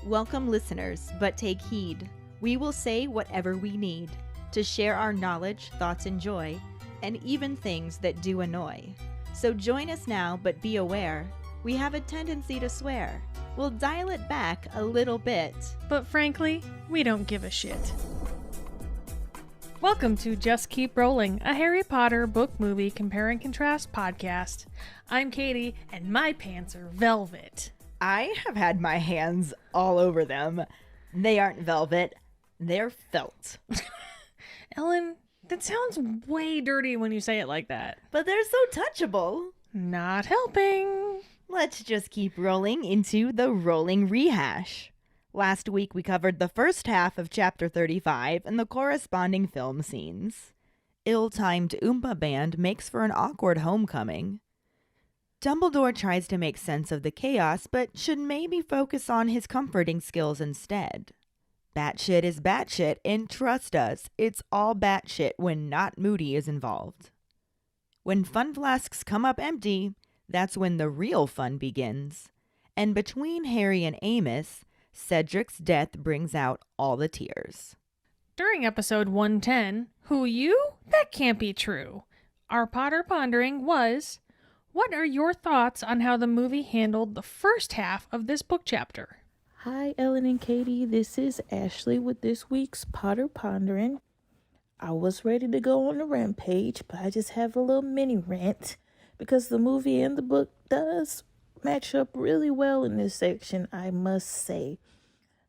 Welcome, listeners, but take heed. We will say whatever we need to share our knowledge, thoughts, and joy, and even things that do annoy. So join us now, but be aware, we have a tendency to swear. We'll dial it back a little bit. But frankly, we don't give a shit. Welcome to Just Keep Rolling, a Harry Potter book movie compare and contrast podcast. I'm Katie, and my pants are velvet. I have had my hands all over them. They aren't velvet, they're felt. Ellen, that sounds way dirty when you say it like that. But they're so touchable. Not helping. Let's just keep rolling into the rolling rehash. Last week we covered the first half of Chapter 35 and the corresponding film scenes. Ill-timed Oompa Band makes for an awkward homecoming. Dumbledore tries to make sense of the chaos, but should maybe focus on his comforting skills instead. Batshit is batshit, and trust us, it's all batshit when not Moody is involved. When fun flasks come up empty, that's when the real fun begins. And between Harry and Amos, Cedric's death brings out all the tears. During episode 110, Who You? That can't be true. Our Potter Pondering was, what are your thoughts on how the movie handled the first half of this book chapter? Hi, Ellen and Keighty. This is Ashley with this week's Potter Pondering. I was ready to go on a rampage, but I just have a little mini rant because the movie and the book does match up really well in this section, I must say.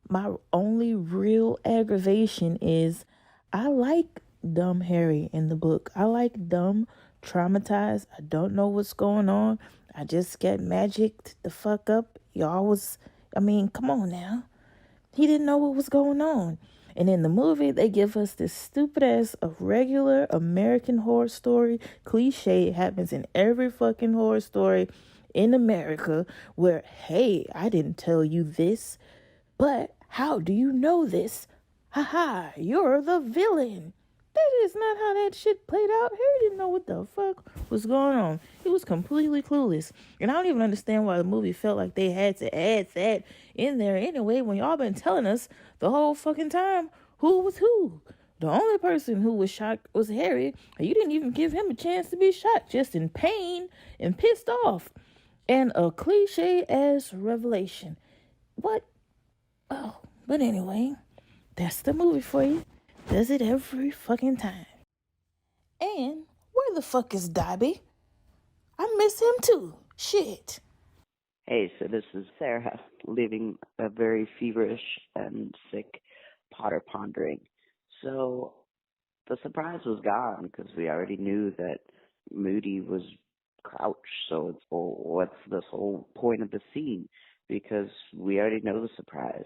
My only real aggravation is I like dumb Harry in the book. I like dumb, traumatized. I don't know what's going on. I just get magicked the fuck up. Come on now. He didn't know what was going on. And in the movie, they give us this stupid ass of regular American horror story cliche. It happens in every fucking horror story in America where, hey, I didn't tell you this, but how do you know this? Haha, you're the villain. That is not how that shit played out. Harry didn't know what the fuck was going on. He was completely clueless. And I don't even understand why the movie felt like they had to add that in there anyway when y'all been telling us the whole fucking time who was who. The only person who was shocked was Harry. And you didn't even give him a chance to be shocked, just in pain and pissed off. And a cliche-ass revelation. What? Oh, but anyway, that's the movie for you. Does it every fucking time. And where the fuck is Dobby? I miss him too. Shit. Hey, so this is Sarah, leaving a very feverish and sick Potter Pondering. So the surprise was gone because we already knew that Moody was crouched. So it's, well, what's this whole point of the scene? Because we already know the surprise.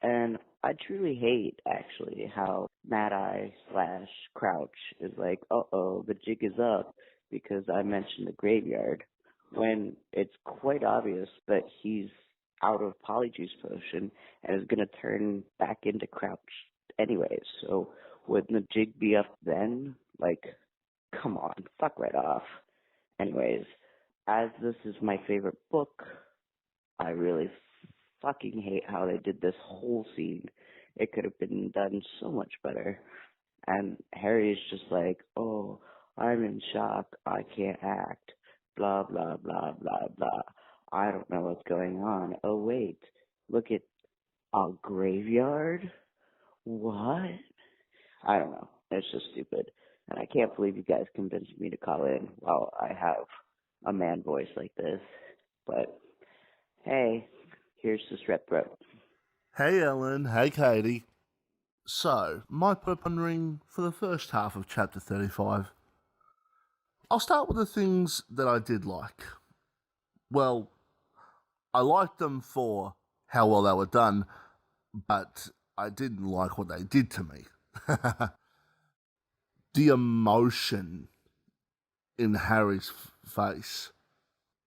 And I truly hate, actually, how Mad Eye / Crouch is like, uh-oh, the jig is up because I mentioned the graveyard, when it's quite obvious that he's out of Polyjuice Potion and is going to turn back into Crouch anyways. So wouldn't the jig be up then? Like, come on, fuck right off. Anyways, as this is my favorite book, I really fucking hate how they did this whole scene. It could have been done so much better. And Harry is just like, oh, I'm in shock. I can't act. Blah, blah, blah, blah, blah. I don't know what's going on. Oh, wait. Look at a graveyard? What? I don't know. It's just stupid. And I can't believe you guys convinced me to call in while I have a man voice like this. But, hey, here's the strep throat. Hey Ellen, hey Katie. So, my pondering for the first half of Chapter 35. I'll start with the things that I did like. Well, I liked them for how well they were done, but I didn't like what they did to me. The emotion in Harry's face.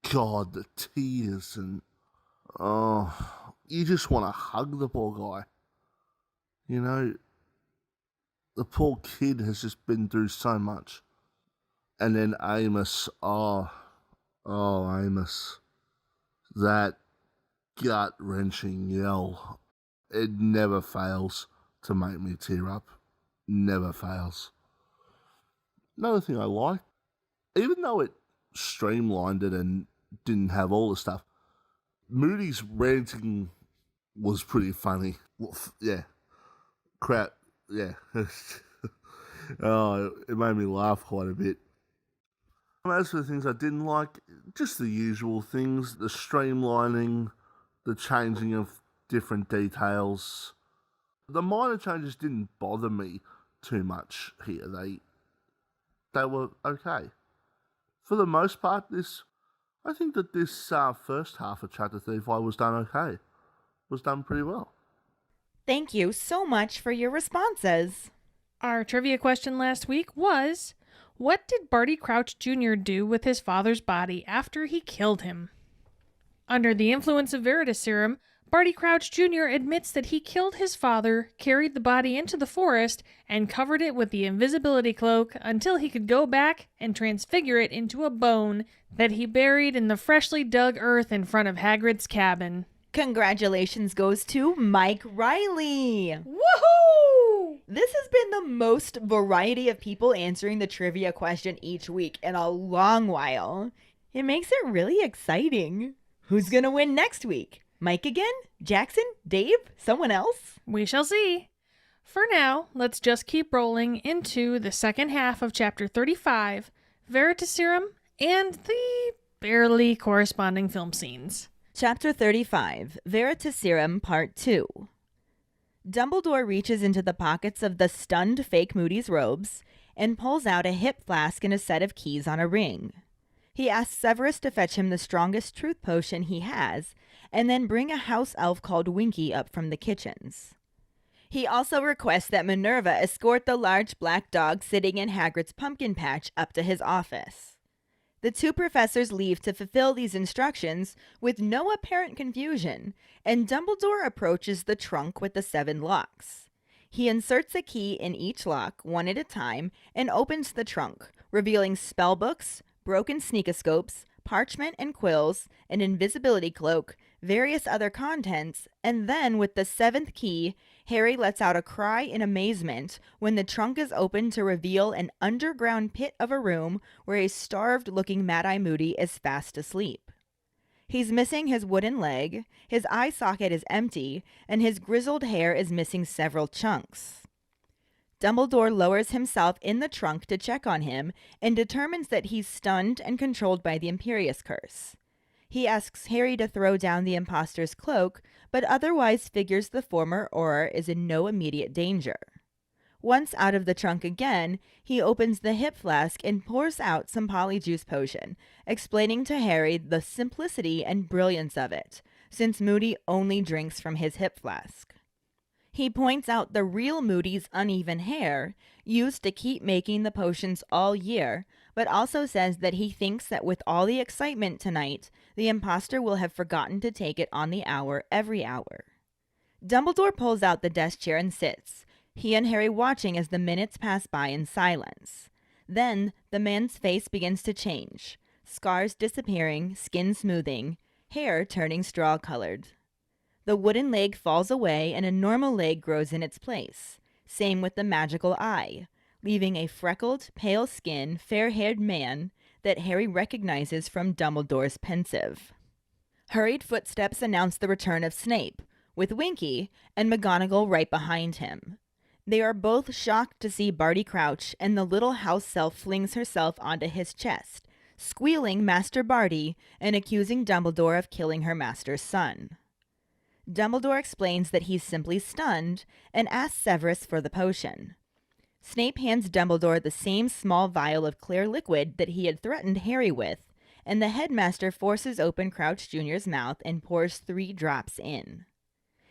God, the tears and... oh, you just want to hug the poor guy. You know, the poor kid has just been through so much. And then Amos, Amos. That gut-wrenching yell. It never fails to make me tear up. Never fails. Another thing I liked, even though it streamlined it and didn't have all the stuff, Moody's ranting was pretty funny. Yeah. Crap. Yeah. Oh, it made me laugh quite a bit. As for the things I didn't like, just the usual things, the streamlining, the changing of different details. The minor changes didn't bother me too much here. They were okay. For the most part, I think that this first half of chapter 35 was done okay. Was done pretty well. Thank you so much for your responses. Our trivia question last week was, what did Barty Crouch Jr. do with his father's body after he killed him? Under the influence of Veritaserum, Barty Crouch Jr. admits that he killed his father, carried the body into the forest, and covered it with the invisibility cloak until he could go back and transfigure it into a bone that he buried in the freshly dug earth in front of Hagrid's cabin. Congratulations goes to Mike Riley. Woohoo! This has been the most variety of people answering the trivia question each week in a long while. It makes it really exciting. Who's gonna win next week? Mike again? Jackson? Dave? Someone else? We shall see. For now, let's just keep rolling into the second half of chapter 35, Veritaserum, and the barely corresponding film scenes. Chapter 35, Veritaserum Part 2. Dumbledore reaches into the pockets of the stunned fake Moody's robes and pulls out a hip flask and a set of keys on a ring. He asks Severus to fetch him the strongest truth potion he has, and then bring a house elf called Winky up from the kitchens. He also requests that Minerva escort the large black dog sitting in Hagrid's pumpkin patch up to his office. The two professors leave to fulfill these instructions with no apparent confusion, and Dumbledore approaches the trunk with the 7 locks. He inserts a key in each lock, one at a time, and opens the trunk, revealing spellbooks, broken sneakoscopes, parchment and quills, an invisibility cloak, various other contents, and then with the 7th key, Harry lets out a cry in amazement when the trunk is opened to reveal an underground pit of a room where a starved-looking Mad-Eye Moody is fast asleep. He's missing his wooden leg, his eye socket is empty, and his grizzled hair is missing several chunks. Dumbledore lowers himself in the trunk to check on him and determines that he's stunned and controlled by the Imperius Curse. He asks Harry to throw down the imposter's cloak, but otherwise figures the former Auror is in no immediate danger. Once out of the trunk again, he opens the hip flask and pours out some polyjuice potion, explaining to Harry the simplicity and brilliance of it, since Moody only drinks from his hip flask. He points out the real Moody's uneven hair, used to keep making the potions all year, but also says that he thinks that with all the excitement tonight, the imposter will have forgotten to take it on the hour every hour. Dumbledore pulls out the desk chair and sits, he and Harry watching as the minutes pass by in silence. Then the man's face begins to change, scars disappearing, skin smoothing, hair turning straw-colored. The wooden leg falls away and a normal leg grows in its place. Same with the magical eye, leaving a freckled, pale-skinned, fair-haired man that Harry recognizes from Dumbledore's pensive. Hurried footsteps announce the return of Snape, with Winky and McGonagall right behind him. They are both shocked to see Barty Crouch, and the little house elf flings herself onto his chest, squealing Master Barty and accusing Dumbledore of killing her master's son. Dumbledore explains that he's simply stunned and asks Severus for the potion. Snape hands Dumbledore the same small vial of clear liquid that he had threatened Harry with, and the headmaster forces open Crouch Jr.'s mouth and pours 3 drops in.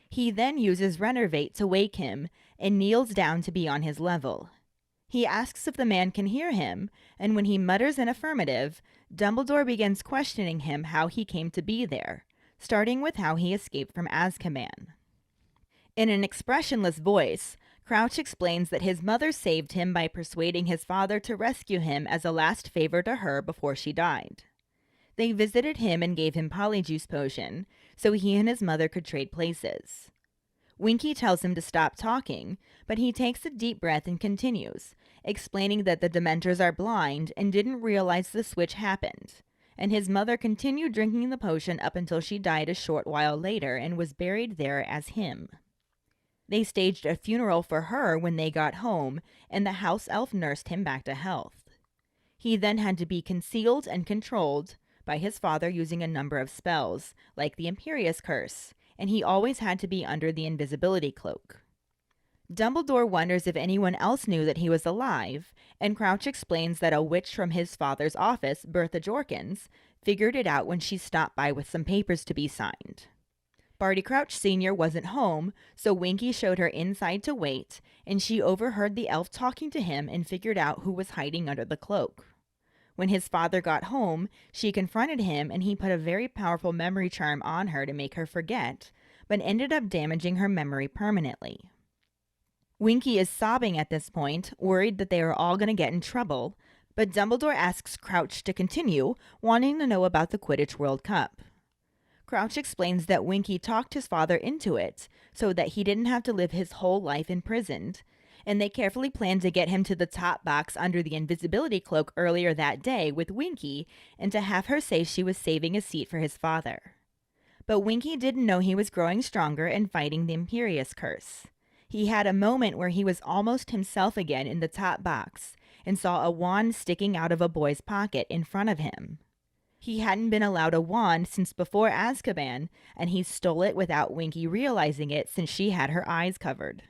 He then uses Renervate to wake him and kneels down to be on his level. He asks if the man can hear him, and when he mutters an affirmative, Dumbledore begins questioning him how he came to be there, starting with how he escaped from Azkaban. In an expressionless voice, Crouch explains that his mother saved him by persuading his father to rescue him as a last favor to her before she died. They visited him and gave him Polyjuice Potion so he and his mother could trade places. Winky tells him to stop talking, but he takes a deep breath and continues, explaining that the Dementors are blind and didn't realize the switch happened, and his mother continued drinking the potion up until she died a short while later and was buried there as him. They staged a funeral for her when they got home, and the house elf nursed him back to health. He then had to be concealed and controlled by his father using a number of spells, like the Imperious Curse, and he always had to be under the invisibility cloak. Dumbledore wonders if anyone else knew that he was alive, and Crouch explains that a witch from his father's office, Bertha Jorkins, figured it out when she stopped by with some papers to be signed. Barty Crouch Sr. wasn't home, so Winky showed her inside to wait, and she overheard the elf talking to him and figured out who was hiding under the cloak. When his father got home, she confronted him and he put a very powerful memory charm on her to make her forget, but ended up damaging her memory permanently. Winky is sobbing at this point, worried that they are all going to get in trouble, but Dumbledore asks Crouch to continue, wanting to know about the Quidditch World Cup. Crouch explains that Winky talked his father into it so that he didn't have to live his whole life imprisoned, and they carefully planned to get him to the top box under the invisibility cloak earlier that day with Winky and to have her say she was saving a seat for his father. But Winky didn't know he was growing stronger and fighting the Imperious Curse. He had a moment where he was almost himself again in the top box and saw a wand sticking out of a boy's pocket in front of him. He hadn't been allowed a wand since before Azkaban, and he stole it without Winky realizing it since she had her eyes covered.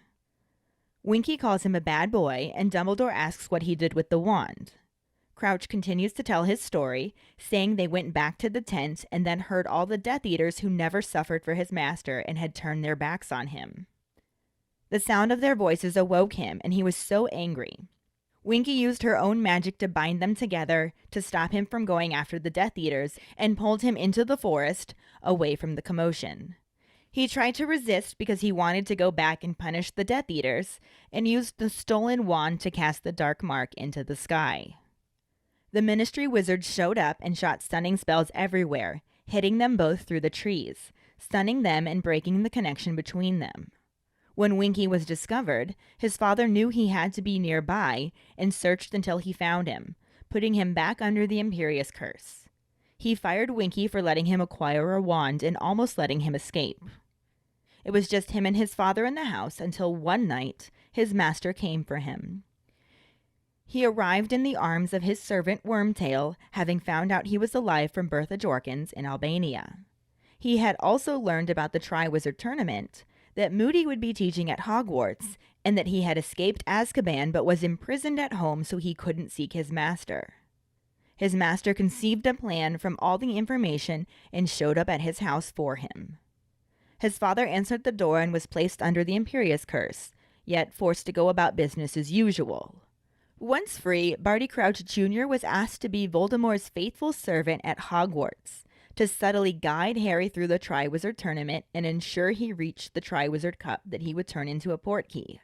Winky calls him a bad boy, and Dumbledore asks what he did with the wand. Crouch continues to tell his story, saying they went back to the tent and then heard all the Death Eaters who never suffered for his master and had turned their backs on him. The sound of their voices awoke him, and he was so angry. Winky used her own magic to bind them together to stop him from going after the Death Eaters and pulled him into the forest, away from the commotion. He tried to resist because he wanted to go back and punish the Death Eaters, and used the stolen wand to cast the dark mark into the sky. The Ministry wizards showed up and shot stunning spells everywhere, hitting them both through the trees, stunning them and breaking the connection between them. When Winky was discovered, his father knew he had to be nearby and searched until he found him, putting him back under the Imperious Curse. He fired Winky for letting him acquire a wand and almost letting him escape. It was just him and his father in the house until one night his master came for him. He arrived in the arms of his servant Wormtail, having found out he was alive from Bertha Jorkins in Albania. He had also learned about the Triwizard Tournament, that Moody would be teaching at Hogwarts, and that he had escaped Azkaban but was imprisoned at home so he couldn't seek his master. His master conceived a plan from all the information and showed up at his house for him. His father answered the door and was placed under the Imperious Curse, yet forced to go about business as usual. Once free, Barty Crouch Jr. was asked to be Voldemort's faithful servant at Hogwarts, to subtly guide Harry through the Triwizard Tournament and ensure he reached the Triwizard Cup that he would turn into a portkey.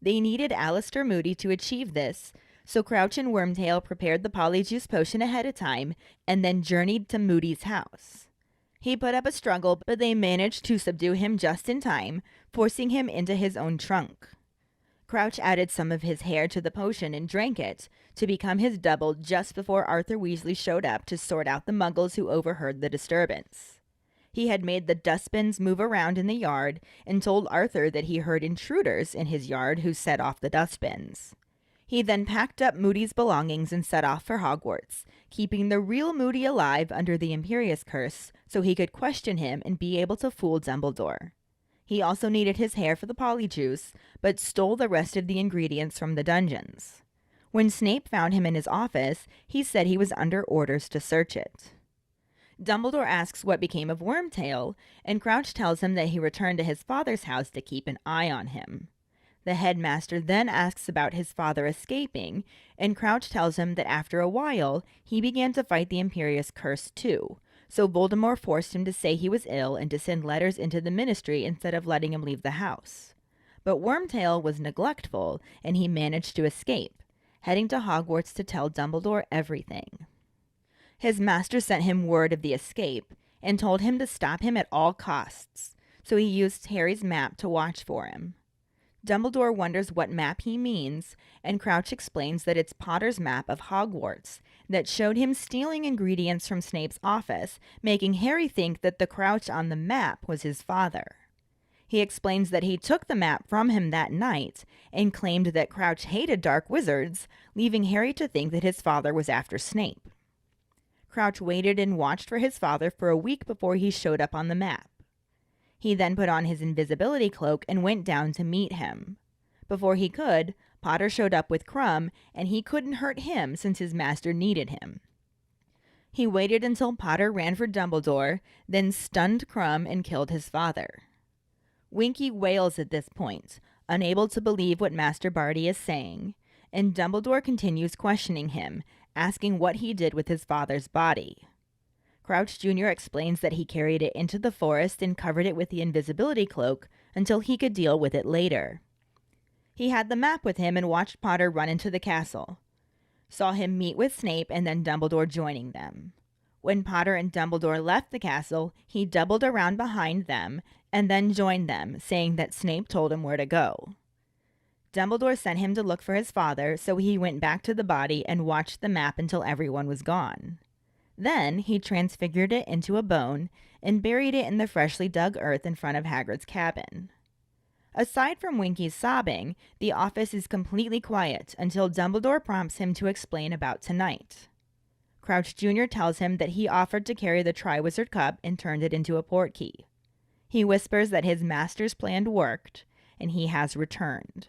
They needed Alistair Moody to achieve this, so Crouch and Wormtail prepared the Polyjuice Potion ahead of time and then journeyed to Moody's house. He put up a struggle, but they managed to subdue him just in time, forcing him into his own trunk. Crouch added some of his hair to the potion and drank it, to become his double just before Arthur Weasley showed up to sort out the muggles who overheard the disturbance. He had made the dustbins move around in the yard and told Arthur that he heard intruders in his yard who set off the dustbins. He then packed up Moody's belongings and set off for Hogwarts, keeping the real Moody alive under the Imperious Curse so he could question him and be able to fool Dumbledore. He also needed his hair for the polyjuice, but stole the rest of the ingredients from the dungeons. When Snape found him in his office, he said he was under orders to search it. Dumbledore asks what became of Wormtail, and Crouch tells him that he returned to his father's house to keep an eye on him. The headmaster then asks about his father escaping, and Crouch tells him that after a while, he began to fight the Imperious Curse too, so Voldemort forced him to say he was ill and to send letters into the Ministry instead of letting him leave the house. But Wormtail was neglectful, and he managed to escape, heading to Hogwarts to tell Dumbledore everything. His master sent him word of the escape and told him to stop him at all costs, so he used Harry's map to watch for him. Dumbledore wonders what map he means, and Crouch explains that it's Potter's map of Hogwarts that showed him stealing ingredients from Snape's office, making Harry think that the Crouch on the map was his father. He explains that he took the map from him that night and claimed that Crouch hated dark wizards, leaving Harry to think that his father was after Snape. Crouch waited and watched for his father for a week before he showed up on the map. He then put on his invisibility cloak and went down to meet him. Before he could, Potter showed up with Crumb, and he couldn't hurt him since his master needed him. He waited until Potter ran for Dumbledore, then stunned Crumb and killed his father. Winky wails at this point, unable to believe what Master Barty is saying, and Dumbledore continues questioning him, asking what he did with his father's body. Crouch Jr. explains that he carried it into the forest and covered it with the invisibility cloak until he could deal with it later. He had the map with him and watched Potter run into the castle. Saw him meet with Snape and then Dumbledore joining them. When Potter and Dumbledore left the castle, he doubled around behind them and then joined them, saying that Snape told him where to go. Dumbledore sent him to look for his father, so he went back to the body and watched the map until everyone was gone. Then he transfigured it into a bone and buried it in the freshly dug earth in front of Hagrid's cabin. Aside from Winky's sobbing, the office is completely quiet until Dumbledore prompts him to explain about tonight. Crouch Jr. tells him that he offered to carry the Triwizard Cup and turned it into a portkey. He whispers that his master's plan worked, and he has returned.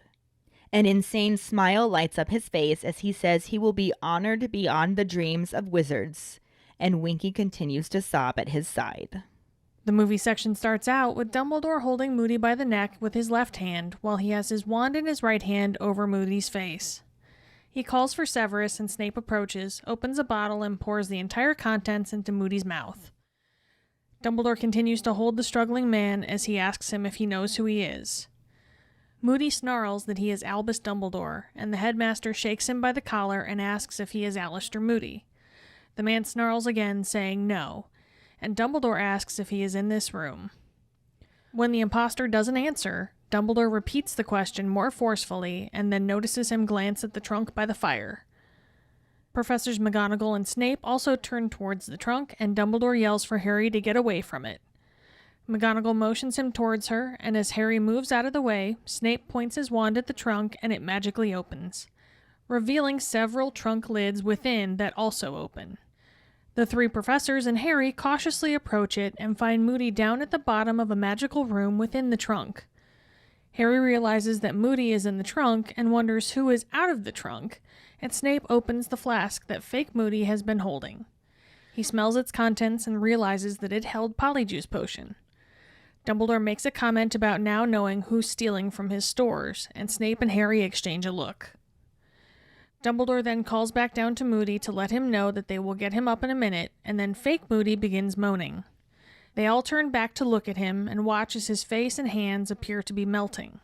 An insane smile lights up his face as he says he will be honored beyond the dreams of wizards, and Winky continues to sob at his side. The movie section starts out with Dumbledore holding Moody by the neck with his left hand while he has his wand in his right hand over Moody's face. He calls for Severus and Snape approaches, opens a bottle and pours the entire contents into Moody's mouth. Dumbledore continues to hold the struggling man as he asks him if he knows who he is. Moody snarls that he is Albus Dumbledore, and the headmaster shakes him by the collar and asks if he is Alastor Moody. The man snarls again, saying no, and Dumbledore asks if he is in this room. When the imposter doesn't answer, Dumbledore repeats the question more forcefully and then notices him glance at the trunk by the fire. Professors McGonagall and Snape also turn towards the trunk, and Dumbledore yells for Harry to get away from it. McGonagall motions him towards her, and as Harry moves out of the way, Snape points his wand at the trunk and it magically opens, revealing several trunk lids within that also open. The three professors and Harry cautiously approach it and find Moody down at the bottom of a magical room within the trunk. Harry realizes that Moody is in the trunk and wonders who is out of the trunk, and Snape opens the flask that fake Moody has been holding. He smells its contents and realizes that it held Polyjuice Potion. Dumbledore makes a comment about now knowing who's stealing from his stores, and Snape and Harry exchange a look. Dumbledore then calls back down to Moody to let him know that they will get him up in a minute, and then fake Moody begins moaning. They all turn back to look at him and watch as his face and hands appear to be melting.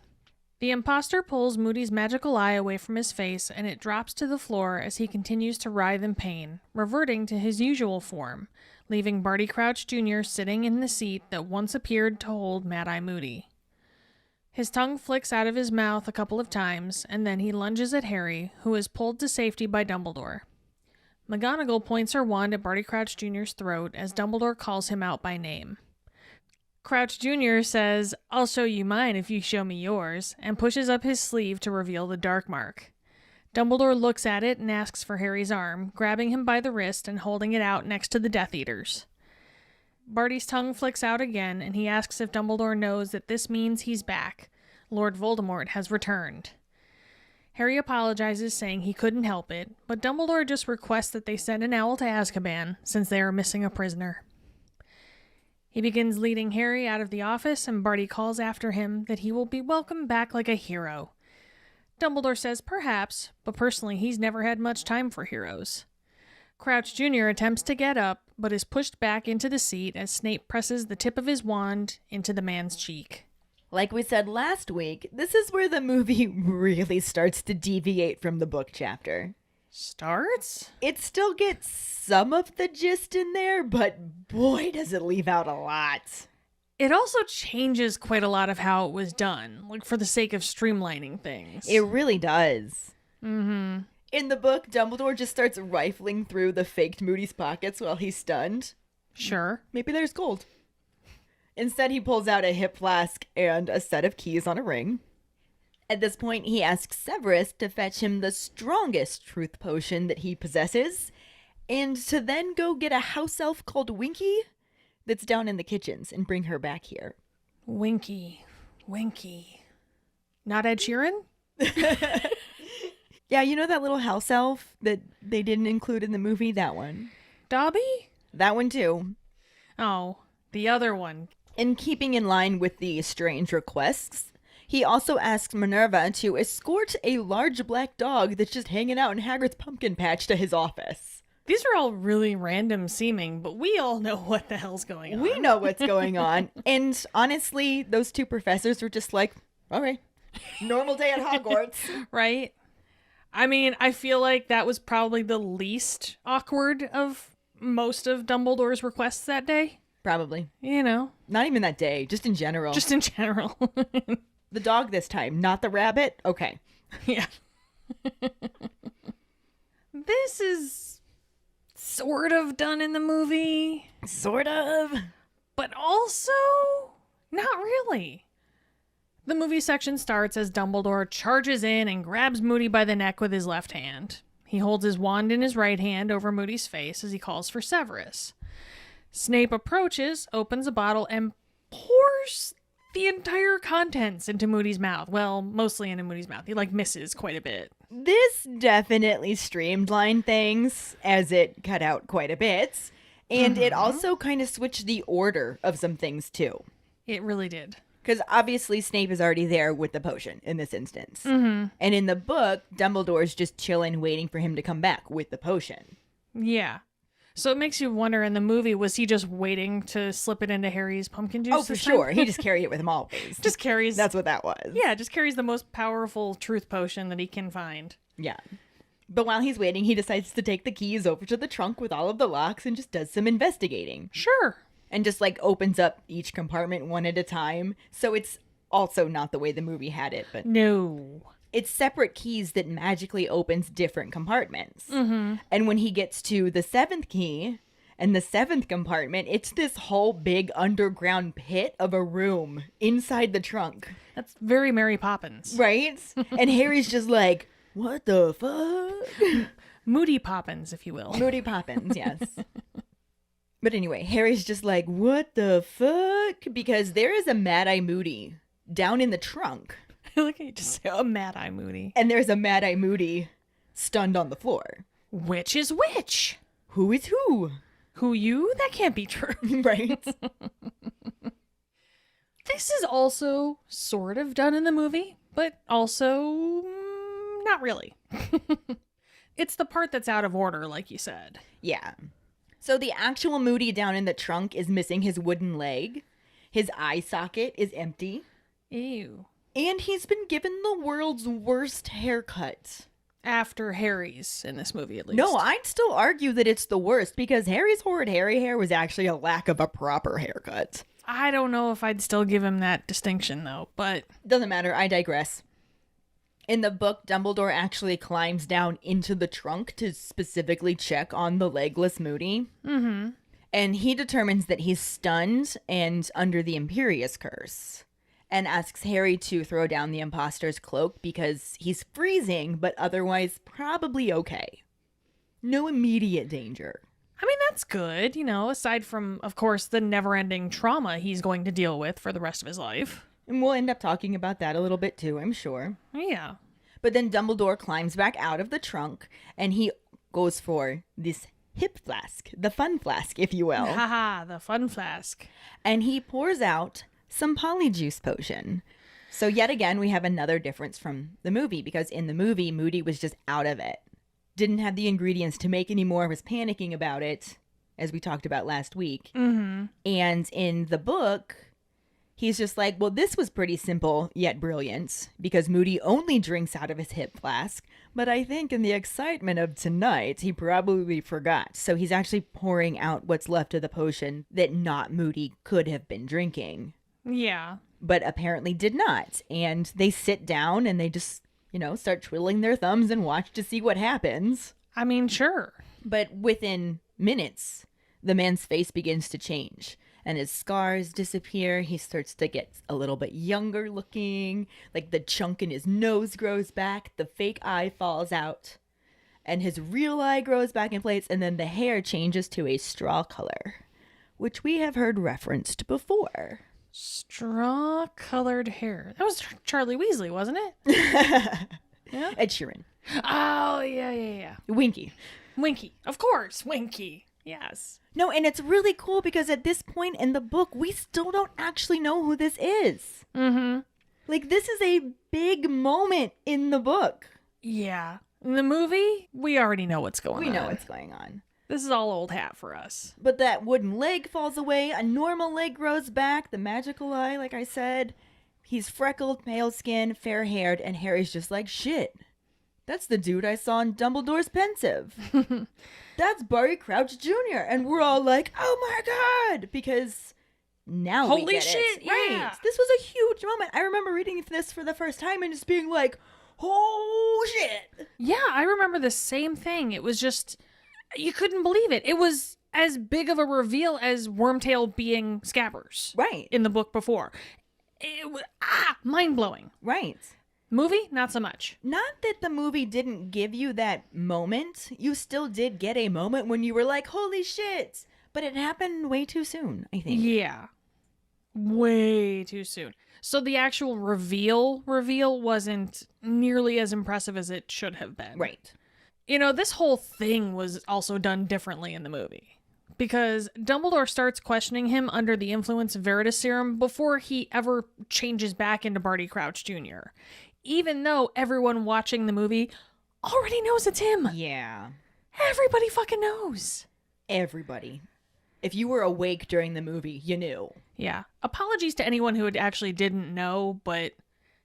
The imposter pulls Moody's magical eye away from his face, and it drops to the floor as he continues to writhe in pain, reverting to his usual form, leaving Barty Crouch Jr. sitting in the seat that once appeared to hold Mad-Eye Moody. His tongue flicks out of his mouth a couple of times, and then he lunges at Harry, who is pulled to safety by Dumbledore. McGonagall points her wand at Barty Crouch Jr.'s throat as Dumbledore calls him out by name. Crouch Jr. says, "I'll show you mine if you show me yours," and pushes up his sleeve to reveal the dark mark. Dumbledore looks at it and asks for Harry's arm, grabbing him by the wrist and holding it out next to the Death Eaters. Barty's tongue flicks out again, and he asks if Dumbledore knows that this means he's back. Lord Voldemort has returned. Harry apologizes, saying he couldn't help it, but Dumbledore just requests that they send an owl to Azkaban, since they are missing a prisoner. He begins leading Harry out of the office, and Barty calls after him that he will be welcomed back like a hero. Dumbledore says perhaps, but personally he's never had much time for heroes. Crouch Jr. attempts to get up, but is pushed back into the seat as Snape presses the tip of his wand into the man's cheek. Like we said last week, this is where the movie really starts to deviate from the book chapter. starts? It still gets some of the gist in there, but boy, does it leave out a lot. It also changes quite a lot of how it was done, like for the sake of streamlining things. It really does. Mm-hmm. In the book, Dumbledore just starts rifling through the faked Moody's pockets while he's stunned. Sure. Maybe there's gold. Instead, he pulls out a hip flask and a set of keys on a ring. At this point, he asks Severus to fetch him the strongest truth potion that he possesses, and to then go get a house elf called Winky that's down in the kitchens and bring her back here. Winky. Not Ed Sheeran? Yeah, you know that little house elf that they didn't include in the movie? That one. Dobby? That one too. Oh, the other one. In keeping in line with the strange requests, he also asks Minerva to escort a large black dog that's just hanging out in Hagrid's pumpkin patch to his office. These are all really random seeming, but we all know what the hell's going on. We know what's going on. And honestly, those two professors were just like, all right, normal day at Hogwarts. Right? I mean, I feel like that was probably the least awkward of most of Dumbledore's requests that day. Probably. You know. Not even that day, just in general. Just in general. The dog this time, not the rabbit? Okay. Yeah. This is sort of done in the movie. Sort of. But also, not really. The movie section starts as Dumbledore charges in and grabs Moody by the neck with his left hand. He holds his wand in his right hand over Moody's face as he calls for Severus. Snape approaches, opens a bottle, and pours the entire contents into Moody's mouth. Well, mostly into Moody's mouth. He, misses quite a bit. This definitely streamlined things as it cut out quite a bit. And it also kind of switched the order of some things, too. It really did. Because obviously Snape is already there with the potion in this instance. Mm-hmm. And in the book, Dumbledore's just chilling, waiting for him to come back with the potion. Yeah. So it makes you wonder, in the movie, was he just waiting to slip it into Harry's pumpkin juice? Oh, for sure. He just carried it with him always. Just carries... That's what that was. Yeah, just carries the most powerful truth potion that he can find. Yeah. But while he's waiting, he decides to take the keys over to the trunk with all of the locks and just does some investigating. Sure. And just opens up each compartment one at a time. So it's also not the way the movie had it, but No. It's separate keys that magically opens different compartments. Mm-hmm. And when he gets to the 7th key and the 7th compartment, it's this whole big underground pit of a room inside the trunk. That's very Mary Poppins. Right? And Harry's just like, what the fuck? Moody Poppins, if you will. Moody Poppins, yes. But anyway, Harry's just like, what the fuck? Because there is a Mad-Eye Moody down in the trunk. Look at you just say, oh, Mad-Eye Moody. And there's a Mad-Eye Moody stunned on the floor. Which is which? Who is who? Who you? That can't be true. Right? This is also sort of done in the movie, but also not really. It's the part that's out of order, like you said. Yeah. So the actual Moody down in the trunk is missing his wooden leg. His eye socket is empty. Ew. And he's been given the world's worst haircut. After Harry's in this movie, at least. No, I'd still argue that it's the worst because Harry's horrid hairy hair was actually a lack of a proper haircut. I don't know if I'd still give him that distinction, though, but... Doesn't matter, I digress. In the book, Dumbledore actually climbs down into the trunk to specifically check on the legless Moody. Mm-hmm. And he determines that he's stunned and under the Imperious Curse. And asks Harry to throw down the imposter's cloak because he's freezing, but otherwise probably okay. No immediate danger. I mean, that's good, aside from, of course, the never-ending trauma he's going to deal with for the rest of his life. And we'll end up talking about that a little bit too, I'm sure. Yeah. But then Dumbledore climbs back out of the trunk, and he goes for this hip flask, the fun flask, if you will. Haha, the fun flask. And he pours out some polyjuice potion. So yet again, we have another difference from the movie, because in the movie, Moody was just out of it. Didn't have the ingredients to make any more, was panicking about it, as we talked about last week. Mm-hmm. And in the book, He's just like, well, this was pretty simple yet brilliant because Moody only drinks out of his hip flask. But I think in the excitement of tonight, he probably forgot. So he's actually pouring out what's left of the potion that not Moody could have been drinking. Yeah. But apparently did not. And they sit down and they just, start twiddling their thumbs and watch to see what happens. I mean, sure. But within minutes, the man's face begins to change. And his scars disappear. He starts to get a little bit younger looking. Like the chunk in his nose grows back. The fake eye falls out. And his real eye grows back in place. And then the hair changes to a straw color, which we have heard referenced before. Straw-colored hair. That was Charlie Weasley, wasn't it? Yeah? Ed Sheeran. Oh, yeah. Winky. Winky. Of course, Winky. Yes. No, and it's really cool because at this point in the book, we still don't actually know who this is. Mm-hmm. Like, this is a big moment in the book. Yeah. In the movie, we already know what's going on. We know what's going on. This is all old hat for us. But that wooden leg falls away. A normal leg grows back. The magical eye, like I said. He's freckled, pale skin, fair-haired, and Harry's just like, shit. That's the dude I saw in Dumbledore's Pensive. That's Barty Crouch Jr. And we're all like, oh my God. Because now Holy we get shit, it. Right. yeah. This was a huge moment. I remember reading this for the first time and just being like, oh shit. Yeah, I remember the same thing. It was just, you couldn't believe it. It was as big of a reveal as Wormtail being Scabbers. Right. In the book before. It was, mind-blowing. Right. Movie, not so much. Not that the movie didn't give you that moment. You still did get a moment when you were like, holy shit. But it happened way too soon, I think. Yeah. Way too soon. So the actual reveal wasn't nearly as impressive as it should have been. Right. This whole thing was also done differently in the movie. Because Dumbledore starts questioning him under the influence of Veritaserum before he ever changes back into Barty Crouch Jr. Even though everyone watching the movie already knows it's him. Yeah. Everybody fucking knows. Everybody. If you were awake during the movie, you knew. Yeah. Apologies to anyone who actually didn't know, but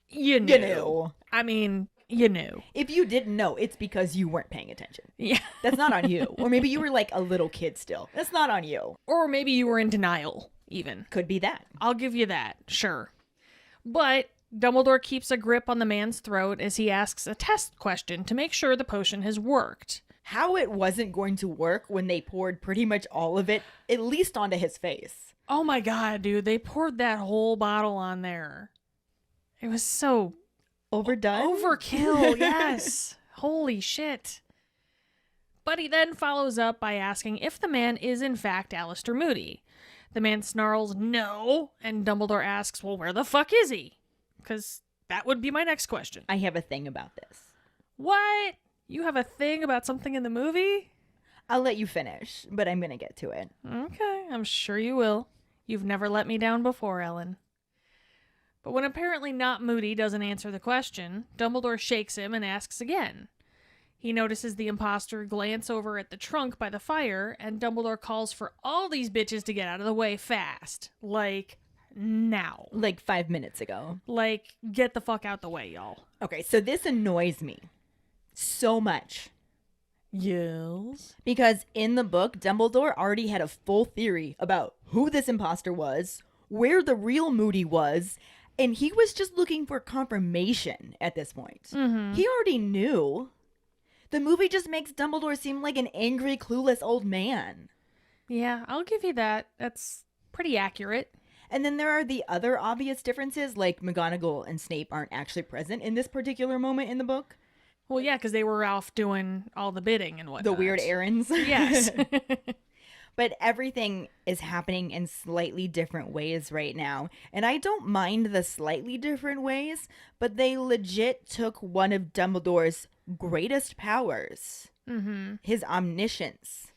you knew. You knew. I mean, you knew. If you didn't know, it's because you weren't paying attention. Yeah. That's not on you. Or maybe you were like a little kid still. That's not on you. Or maybe you were in denial, even. Could be that. I'll give you that, sure. But Dumbledore keeps a grip on the man's throat as he asks a test question to make sure the potion has worked. How it wasn't going to work when they poured pretty much all of it, at least onto his face. Oh my god, dude. They poured that whole bottle on there. It was so overdone. Overkill, yes. Holy shit. But he then follows up by asking if the man is in fact Alastor Moody. The man snarls, no, and Dumbledore asks, well, where the fuck is he? Because that would be my next question. I have a thing about this. What? You have a thing about something in the movie? I'll let you finish, but I'm going to get to it. Okay, I'm sure you will. You've never let me down before, Ellen. But when apparently not Moody doesn't answer the question, Dumbledore shakes him and asks again. He notices the imposter glance over at the trunk by the fire, and Dumbledore calls for all these bitches to get out of the way fast. Like, now. Like 5 minutes ago. Like, get the fuck out the way, y'all. Okay, so this annoys me so much. Yes. Because in the book, Dumbledore already had a full theory about who this imposter was, where the real Moody was, and he was just looking for confirmation at this point. Mm-hmm. He already knew. The movie just makes Dumbledore seem like an angry, clueless old man. Yeah, I'll give you that. That's pretty accurate. And then there are the other obvious differences, like McGonagall and Snape aren't actually present in this particular moment in the book. Well, yeah, because they were off doing all the bidding and whatnot. The weird errands. Yes. But everything is happening in slightly different ways right now. And I don't mind the slightly different ways, but they legit took one of Dumbledore's greatest powers, his omniscience.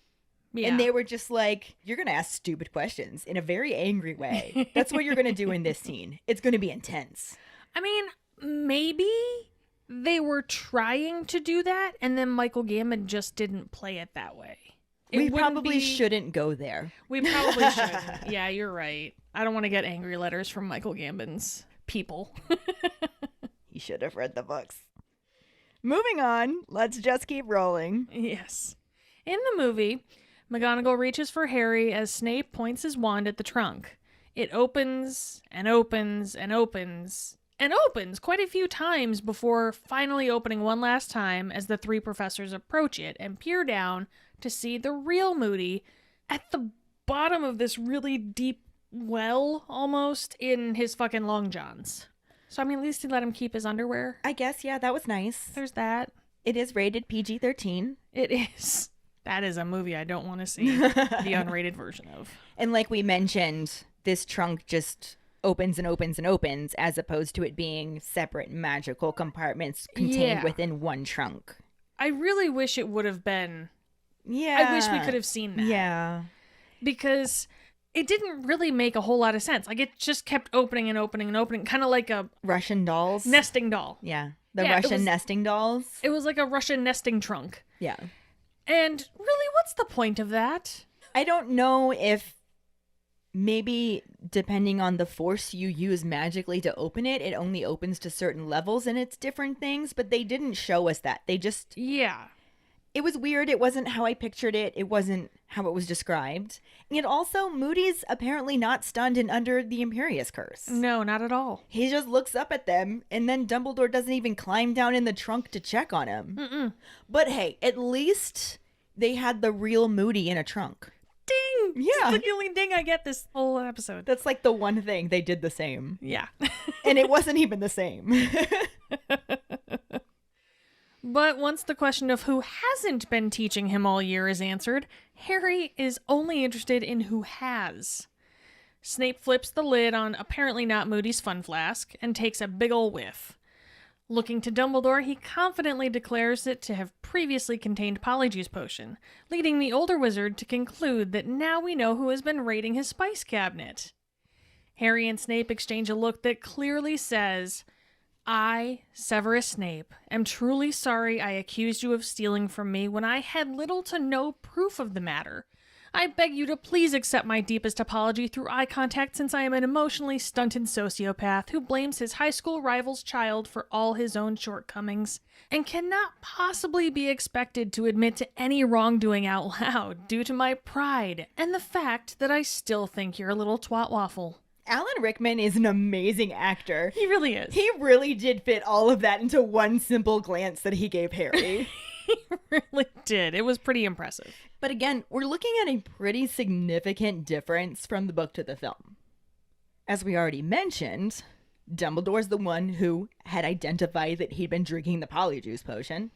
Yeah. And they were just like, you're going to ask stupid questions in a very angry way. That's what you're going to do in this scene. It's going to be intense. I mean, maybe they were trying to do that, and then Michael Gambon just didn't play it that way. It We wouldn't probably be- shouldn't go there. We probably shouldn't. Yeah, you're right. I don't want to get angry letters from Michael Gambon's people. He should have read the books. Moving on, let's just keep rolling. Yes. In the movie, McGonagall reaches for Harry as Snape points his wand at the trunk. It opens and opens and opens and opens quite a few times before finally opening one last time as the three professors approach it and peer down to see the real Moody at the bottom of this really deep well, almost, in his fucking long johns. So, I mean, at least he let him keep his underwear. I guess, yeah, that was nice. There's that. It is rated PG-13. It is. That is a movie I don't want to see the unrated version of. And like we mentioned, this trunk just opens and opens and opens as opposed to it being separate magical compartments contained Yeah. within one trunk. I really wish it would have been. Yeah. I wish we could have seen that. Yeah. Because it didn't really make a whole lot of sense. Like, it just kept opening and opening and opening, kind of like a Russian dolls. nesting doll. Yeah. The Yeah, it Russian was- nesting dolls. It was like a Russian nesting trunk. Yeah. And really, what's the point of that? I don't know if maybe depending on the force you use magically to open it, it only opens to certain levels and it's different things, but they didn't show us that. They just, Yeah. it was weird. It wasn't how I pictured it. It wasn't how it was described. And also, Moody's apparently not stunned and under the Imperius curse. No, not at all. He just looks up at them, and then Dumbledore doesn't even climb down in the trunk to check on him. Mm-mm. But hey, at least they had the real Moody in a trunk. Ding! Yeah. That's like the only ding I get this whole episode. That's like the one thing they did the same. Yeah. And it wasn't even the same. But once the question of who hasn't been teaching him all year is answered, Harry is only interested in who has. Snape flips the lid on apparently not Moody's fun flask and takes a big ol' whiff. Looking to Dumbledore, he confidently declares it to have previously contained Polyjuice Potion, leading the older wizard to conclude that now we know who has been raiding his spice cabinet. Harry and Snape exchange a look that clearly says, I, Severus Snape, am truly sorry I accused you of stealing from me when I had little to no proof of the matter. I beg you to please accept my deepest apology through eye contact, since I am an emotionally stunted sociopath who blames his high school rival's child for all his own shortcomings, and cannot possibly be expected to admit to any wrongdoing out loud due to my pride and the fact that I still think you're a little twat waffle. Alan Rickman is an amazing actor. He really is. He really did fit all of that into one simple glance that he gave Harry. He really did. It was pretty impressive. But again, we're looking at a pretty significant difference from the book to the film. As we already mentioned, Dumbledore's the one who had identified that he'd been drinking the Polyjuice Potion.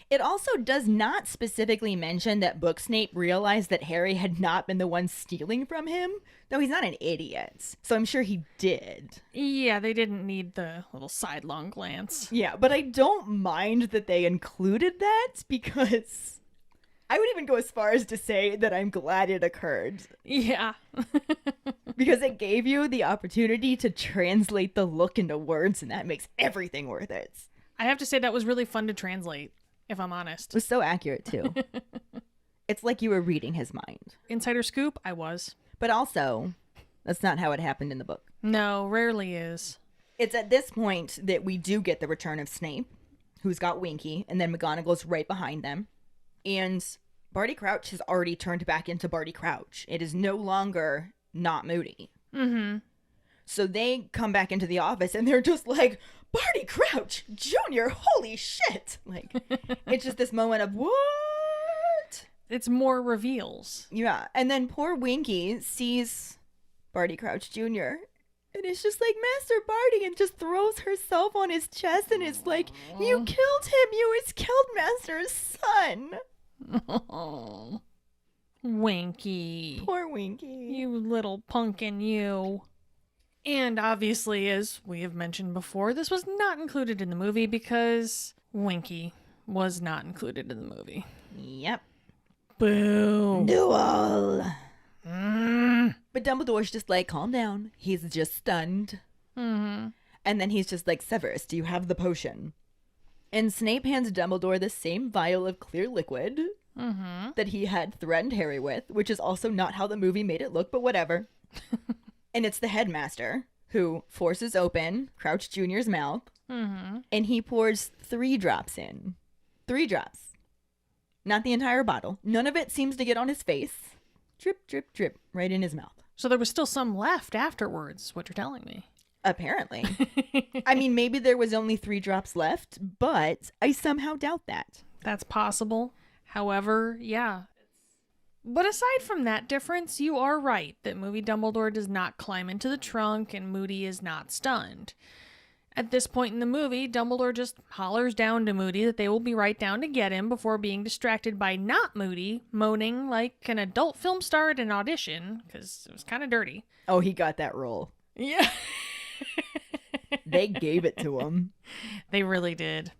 It also does not specifically mention that Book Snape realized that Harry had not been the one stealing from him, though he's not an idiot, so I'm sure he did. Yeah, they didn't need the little sidelong glance. Yeah, but I don't mind that they included that, because I would even go as far as to say that I'm glad it occurred, Yeah. because it gave you the opportunity to translate the look into words, and that makes everything worth it. I have to say that was really fun to translate, if I'm honest. It was so accurate, too. It's like you were reading his mind. Insider scoop, I was. But also, that's not how it happened in the book. No, rarely is. It's at this point that we do get the return of Snape, who's got Winky, and then McGonagall's right behind them. And Barty Crouch has already turned back into Barty Crouch. It is no longer not Moody. Mm-hmm. So they come back into the office and they're just like, Barty Crouch Jr., holy shit! Like, it's just this moment of, what? It's more reveals. Yeah, and then poor Winky sees Barty Crouch Jr., and it's just like, Master Barty, and just throws herself on his chest and is like, you killed him! You killed Master's son! Oh, Winky. Poor Winky. You little pumpkin, you. And obviously, as we have mentioned before, this was not included in the movie because Winky was not included in the movie. Yep. Boo. Duel. But Dumbledore's just like, calm down. He's just stunned. Mm-hmm. And then he's just like, Severus, do you have the potion? And Snape hands Dumbledore the same vial of clear liquid. that he had threatened Harry with, which is also not how the movie made it look, but whatever. And it's the headmaster who forces open Crouch Jr.'s mouth, and he pours 3 drops in. 3 drops. Not the entire bottle. None of it seems to get on his face. Drip, drip, drip, right in his mouth. So there was still some left afterwards, is what you're telling me. Apparently. I mean, maybe there was only 3 drops left, but I somehow doubt that. That's possible. However, yeah. But aside from that difference, you are right that movie Dumbledore does not climb into the trunk and Moody is not stunned. At this point in the movie, Dumbledore just hollers down to Moody that they will be right down to get him before being distracted by not Moody moaning like an adult film star at an audition, because it was kind of dirty. Oh, he got that role. Yeah. They gave it to him. They really did.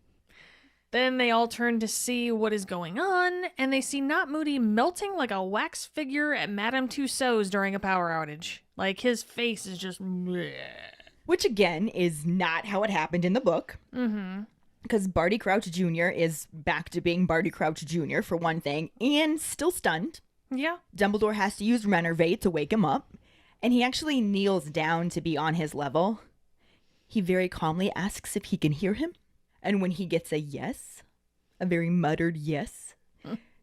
Then they all turn to see what is going on, and they see Not Moody melting like a wax figure at Madame Tussauds during a power outage. Like, his face is just... bleh. Which, again, is not how it happened in the book. Because Barty Crouch Jr. is back to being Barty Crouch Jr., for one thing, and still stunned. Yeah. Dumbledore has to use Renervate to wake him up, and he actually kneels down to be on his level. He very calmly asks if he can hear him. And when he gets a yes, a very muttered yes,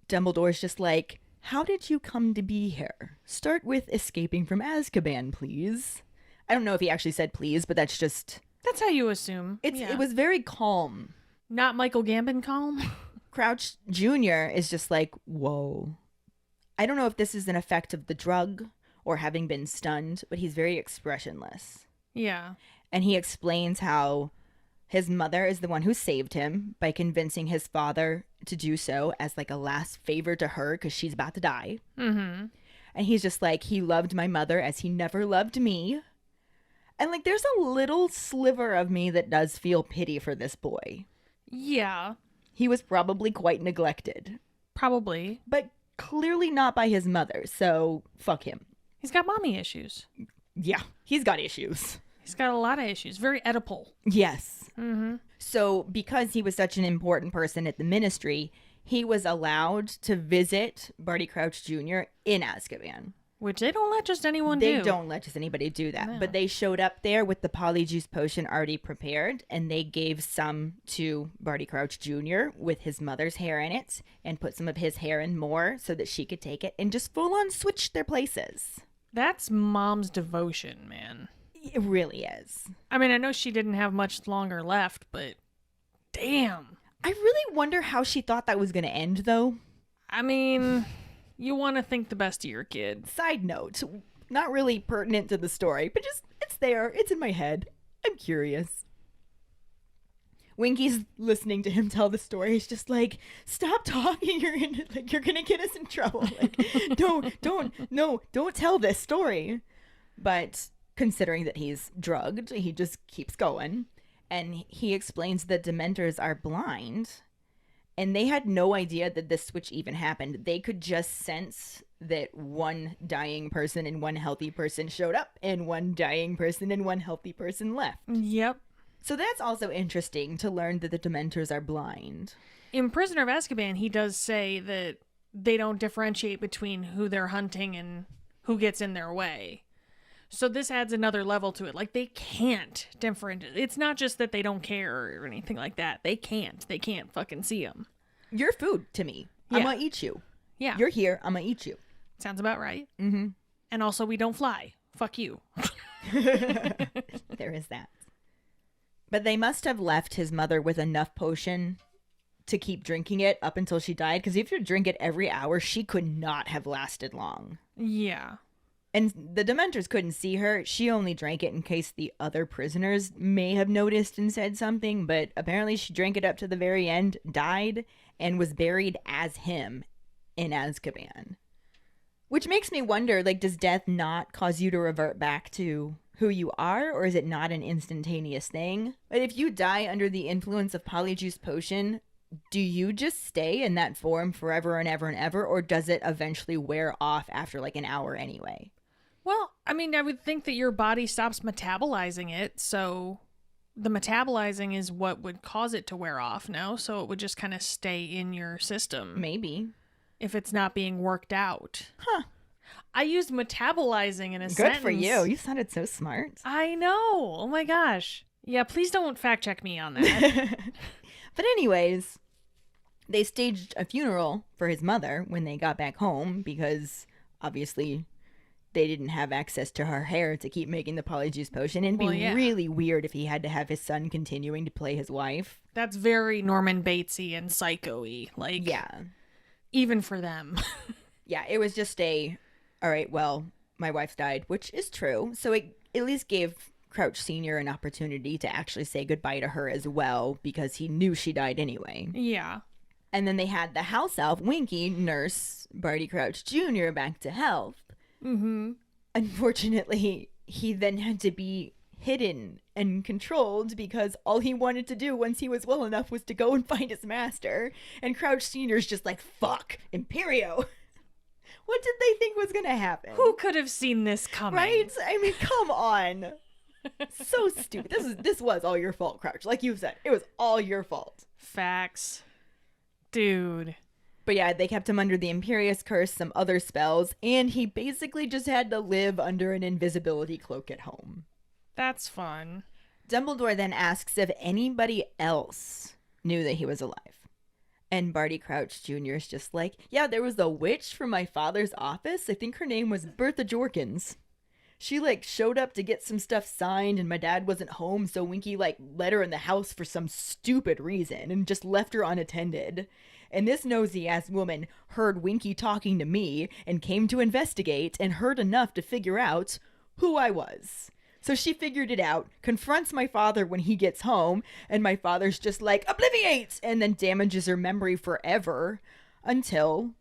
Dumbledore's just like, how did you come to be here? Start with escaping from Azkaban, please. I don't know if he actually said please, but that's just... That's how you assume. It was very calm. Not Michael Gambon calm. Crouch Jr. is just like, whoa. I don't know if this is an effect of the drug or having been stunned, but he's very expressionless. Yeah. And he explains how his mother is the one who saved him by convincing his father to do so as like a last favor to her because she's about to die. And he's just like, he loved my mother as he never loved me. And like, there's a little sliver of me that does feel pity for this boy. Yeah. He was probably quite neglected. Probably. But clearly not by his mother, so fuck him. He's got mommy issues. Yeah, he's got issues. He's got a lot of issues. Very Oedipal. Yes. So because he was such an important person at the ministry, he was allowed to visit Barty Crouch Jr. in Azkaban. Which they don't let just anyone do. They don't let just anybody do that. No. But they showed up there with the polyjuice potion already prepared, and they gave some to Barty Crouch Jr. with his mother's hair in it, and put some of his hair in more so that she could take it, and just full on switched their places. That's mom's devotion, man. It really is. I mean, I know she didn't have much longer left, but damn. I really wonder how she thought that was going to end, though. I mean, you want to think the best of your kid. Side note, not really pertinent to the story, but just, it's there. It's in my head. I'm curious. Winky's listening to him tell the story. He's just like, stop talking. You're gonna get us in trouble. Like, don't tell this story. But considering that he's drugged, he just keeps going. And he explains that Dementors are blind. And they had no idea that this switch even happened. They could just sense that one dying person and one healthy person showed up, and one dying person and one healthy person left. Yep. So that's also interesting to learn that the Dementors are blind. In Prisoner of Azkaban, he does say that they don't differentiate between who they're hunting and who gets in their way. So this adds another level to it. Like, they can't differentiate. It's not just that they don't care or anything like that. They can't. They can't fucking see them. You're food to me. Yeah. I'm gonna eat you. Yeah. You're here. I'm gonna eat you. Sounds about right. Mm-hmm. And also, we don't fly. Fuck you. There is that. But they must have left his mother with enough potion to keep drinking it up until she died. Because if you drink it every hour, she could not have lasted long. Yeah. And the Dementors couldn't see her. She only drank it in case the other prisoners may have noticed and said something. But apparently she drank it up to the very end, died, and was buried as him in Azkaban. Which makes me wonder, like, does death not cause you to revert back to who you are? Or is it not an instantaneous thing? But if you die under the influence of Polyjuice Potion, do you just stay in that form forever and ever and ever? Or does it eventually wear off after like an hour anyway? Well, I mean, I would think that your body stops metabolizing it, so the metabolizing is what would cause it to wear off, no? So it would just kind of stay in your system. Maybe. if it's not being worked out. Huh. I used metabolizing in a Good sentence. for you. You sounded so smart. I know. Oh my gosh. Yeah, please don't fact check me on that. But anyways, they staged a funeral for his mother when they got back home because obviously they didn't have access to her hair to keep making the polyjuice potion. And it'd be really weird if he had to have his son continuing to play his wife. That's very Norman Batesy and Psycho-y. Like, Yeah. even for them. Yeah, it was just all right, well, my wife's died, which is true. So it at least gave Crouch Sr. an opportunity to actually say goodbye to her as well because he knew she died anyway. Yeah. And then they had the house elf, Winky, nurse Barty Crouch Jr. back to health. Mm-hmm. Unfortunately, he then had to be hidden and controlled because all he wanted to do once he was well enough was to go and find his master. And Crouch Sr.'s just like, fuck, Imperio. What did they think was going to happen? Who could have seen this coming? Right? I mean, come on. So stupid. This was all your fault, Crouch. Like you said, it was all your fault. Facts. Dude. But yeah, they kept him under the Imperious Curse, some other spells, and he basically just had to live under an invisibility cloak at home. That's fun. Dumbledore then asks if anybody else knew that he was alive. And Barty Crouch Jr. is just like, yeah, there was a witch from my father's office. I think her name was Bertha Jorkins. She, showed up to get some stuff signed, and my dad wasn't home, so Winky, let her in the house for some stupid reason and just left her unattended. And this nosy-ass woman heard Winky talking to me and came to investigate and heard enough to figure out who I was. So she figured it out, confronts my father when he gets home, and my father's just like, obliviate! And then damages her memory forever until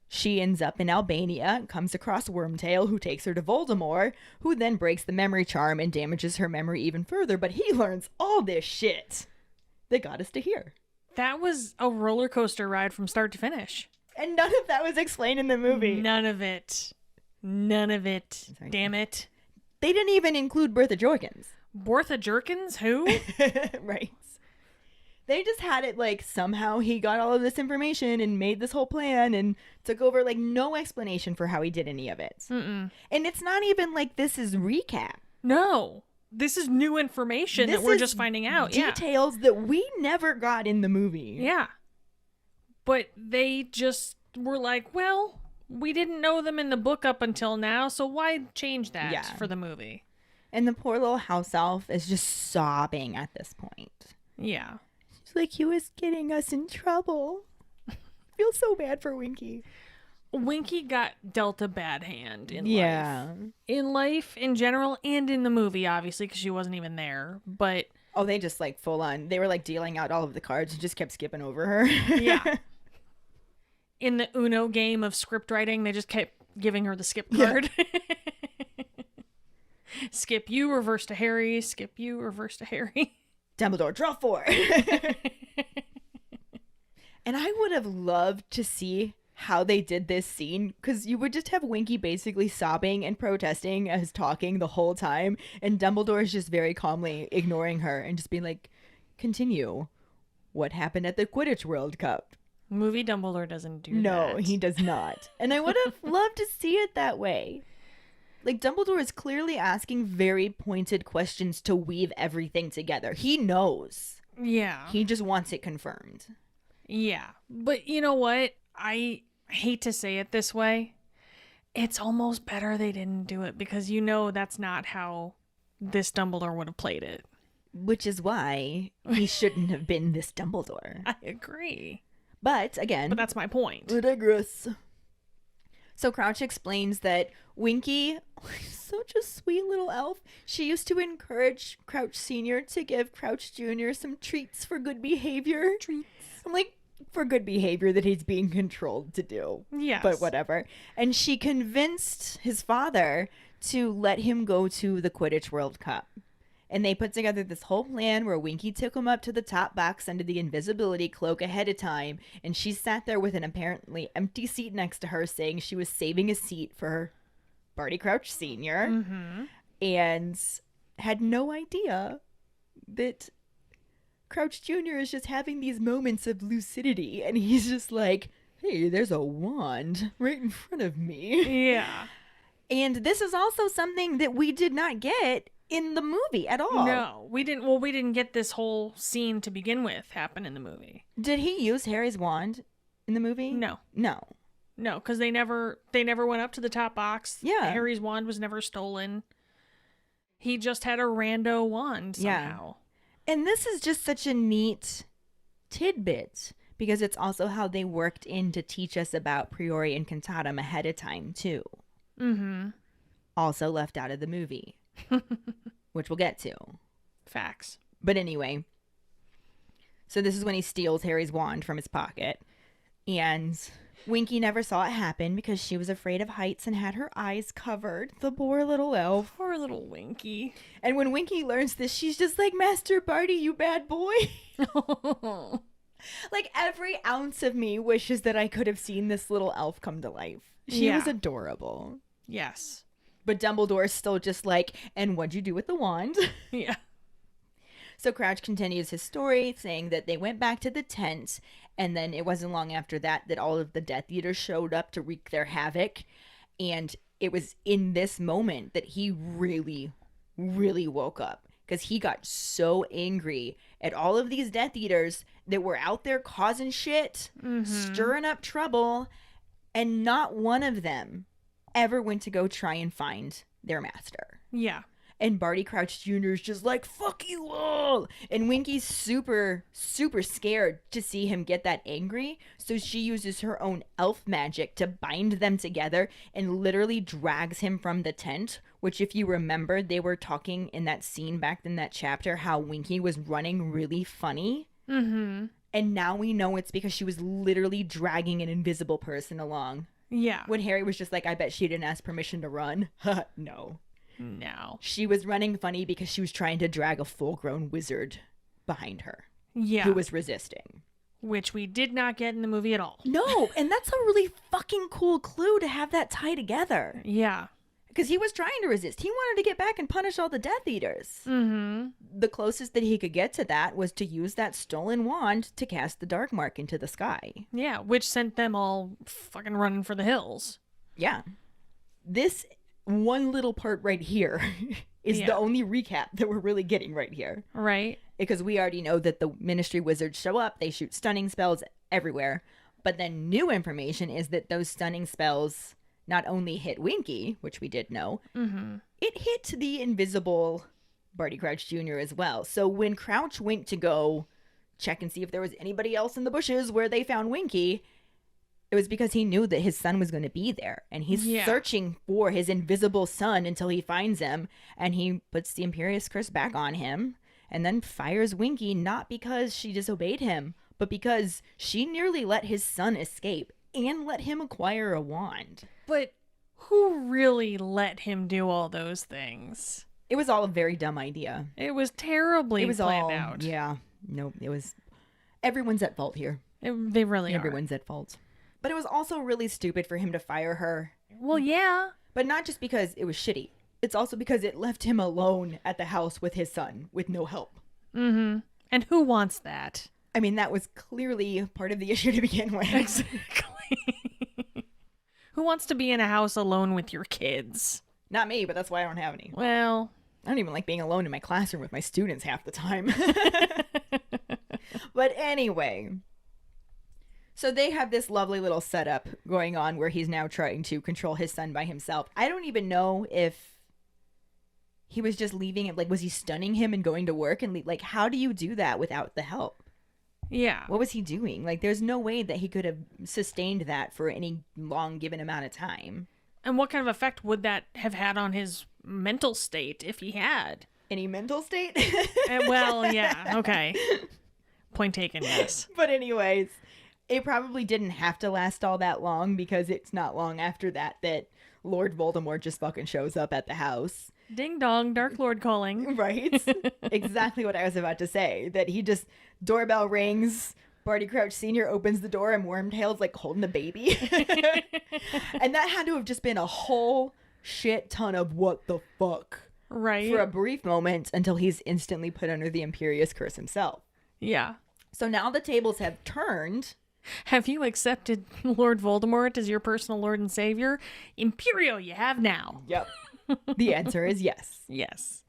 she ends up in Albania, comes across Wormtail, who takes her to Voldemort, who then breaks the memory charm and damages her memory even further. But he learns all this shit that got us to here. That was a roller coaster ride from start to finish. And none of that was explained in the movie. None of it. None of it. Sorry. Damn it. They didn't even include Bertha Jorkins. Bertha Jerkins? Who? Right. They just had it somehow he got all of this information and made this whole plan and took over, no explanation for how he did any of it. Mm-mm. And it's not even this is recap. No. This is new information that we're just finding out. Details that we never got in the movie. Yeah. But they just were like, well, we didn't know them in the book up until now, so why change that for the movie? And the poor little house elf is just sobbing at this point. Yeah. She's like, he was getting us in trouble. I feel so bad for Winky. Winky got dealt a bad hand in life. Yeah. In life, in general, and in the movie, obviously, because she wasn't even there. But... Oh, they just, full on... They were, dealing out all of the cards and just kept skipping over her. Yeah. In the Uno game of script writing, they just kept giving her the skip card. Yeah. Skip you, reverse to Harry. Skip you, reverse to Harry. Dumbledore, draw 4. And I would have loved to see how they did this scene, because you would just have Winky basically sobbing and protesting as talking the whole time, and Dumbledore is just very calmly ignoring her and just being like, continue. What happened at the Quidditch World Cup? Movie Dumbledore doesn't do that. No, he does not. And I would have loved to see it that way. Dumbledore is clearly asking very pointed questions to weave everything together. He knows. Yeah. He just wants it confirmed. Yeah. But you know what? I hate to say it this way. It's almost better they didn't do it, because that's not how this Dumbledore would have played it. Which is why he shouldn't have been this Dumbledore. I agree. But, again... But that's my point. I digress. So Crouch explains that Winky, such a sweet little elf, she used to encourage Crouch Sr. to give Crouch Jr. some treats for good behavior. Treats. I'm like, for good behavior that he's being controlled to do. Yes. But whatever. And she convinced his father to let him go to the Quidditch World Cup. And they put together this whole plan where Winky took him up to the top box under the invisibility cloak ahead of time. And she sat there with an apparently empty seat next to her, saying she was saving a seat for Barty Crouch Sr. Mm-hmm. And had no idea that Crouch Jr. is just having these moments of lucidity. And he's just like, hey, hey, there's a wand right in front of me. Yeah. And this is also something that we did not get in the movie at all. No, we didn't. Well, we didn't get this whole scene to begin with happen in the movie. Did he use Harry's wand in the movie? No. No. No, because they never went up to the top box. Yeah. Harry's wand was never stolen. He just had a rando wand somehow. And this is just such a neat tidbit because it's also how they worked in to teach us about Priori Incantatem ahead of time, too. Mm-hmm. Also left out of the movie, which we'll get to. Facts. But anyway, so this is when he steals Harry's wand from his pocket. And Winky never saw it happen because she was afraid of heights and had her eyes covered. The poor little elf. Poor little Winky. And when Winky learns this, she's just like, Master Barty, you bad boy. Like, every ounce of me wishes that I could have seen this little elf come to life. She was adorable. Yes. But Dumbledore's still just like, and what'd you do with the wand? Yeah. So Crouch continues his story, saying that they went back to the tent, and then it wasn't long after that that all of the Death Eaters showed up to wreak their havoc. And it was in this moment that he really, really woke up. Because he got so angry at all of these Death Eaters that were out there causing shit, stirring up trouble, and not one of them ever went to go try and find their master. Yeah. And Barty Crouch Jr. is just like, fuck you all. And Winky's super, super scared to see him get that angry. So she uses her own elf magic to bind them together and literally drags him from the tent. Which, if you remember, they were talking in that scene back in that chapter how Winky was running really funny. Mm-hmm. And now we know it's because she was literally dragging an invisible person along. Yeah. When Harry was just like, I bet she didn't ask permission to run. No. No. She was running funny because she was trying to drag a full-grown wizard behind her. Yeah. Who was resisting. Which we did not get in the movie at all. No, and that's a really fucking cool clue to have that tie together. Yeah. Because he was trying to resist. He wanted to get back and punish all the Death Eaters. Mm-hmm. The closest that he could get to that was to use that stolen wand to cast the Dark Mark into the sky. Yeah, which sent them all fucking running for the hills. Yeah. This one little part right here is the only recap that we're really getting right here. Right. Because we already know that the Ministry wizards show up, they shoot stunning spells everywhere. But then new information is that those stunning spells not only hit Winky, which we did know, it hit the invisible Barty Crouch Jr. as well. So when Crouch went to go check and see if there was anybody else in the bushes where they found Winky, it was because he knew that his son was going to be there. And he's searching for his invisible son until he finds him. And he puts the Imperious Curse back on him and then fires Winky, not because she disobeyed him, but because she nearly let his son escape and let him acquire a wand. But who really let him do all those things? It was all a very dumb idea. It was terribly planned all, out. Yeah. No, it was... Everyone's at fault here. They really Everyone's at fault. But it was also really stupid for him to fire her. Well, yeah. But not just because it was shitty. It's also because it left him alone at the house with his son with no help. Mm-hmm. And who wants that? I mean, that was clearly part of the issue to begin with. Exactly. Who wants to be in a house alone with your kids? Not me, but that's why I don't have any. Well, I don't even like being alone in my classroom with my students half the time. But anyway, so they have this lovely little setup going on where he's now trying to control his son by himself. I don't even know if he was just leaving it. Like, was he stunning him and going to work? And like, how do you do that without the help? yeah. What was he doing? Like, there's no way that he could have sustained that for any long given amount of time. And what kind of effect would that have had on his mental state if he had? Any mental state? Well, yeah. Okay. Point taken, yes. But anyways, it probably didn't have to last all that long because it's not long after that that Lord Voldemort just fucking shows up at the house. Ding dong, Dark Lord calling. Right? Exactly what I was about to say. That he just, doorbell rings, Barty Crouch Sr. opens the door and Wormtail's like holding the baby. And that had to have just been a whole shit ton of what the fuck. Right. For a brief moment until he's instantly put under the Imperious Curse himself. Yeah. So now the tables have turned Have you accepted Lord Voldemort as your personal Lord and Savior? Imperio you have now. Yep. The answer is yes. Yes.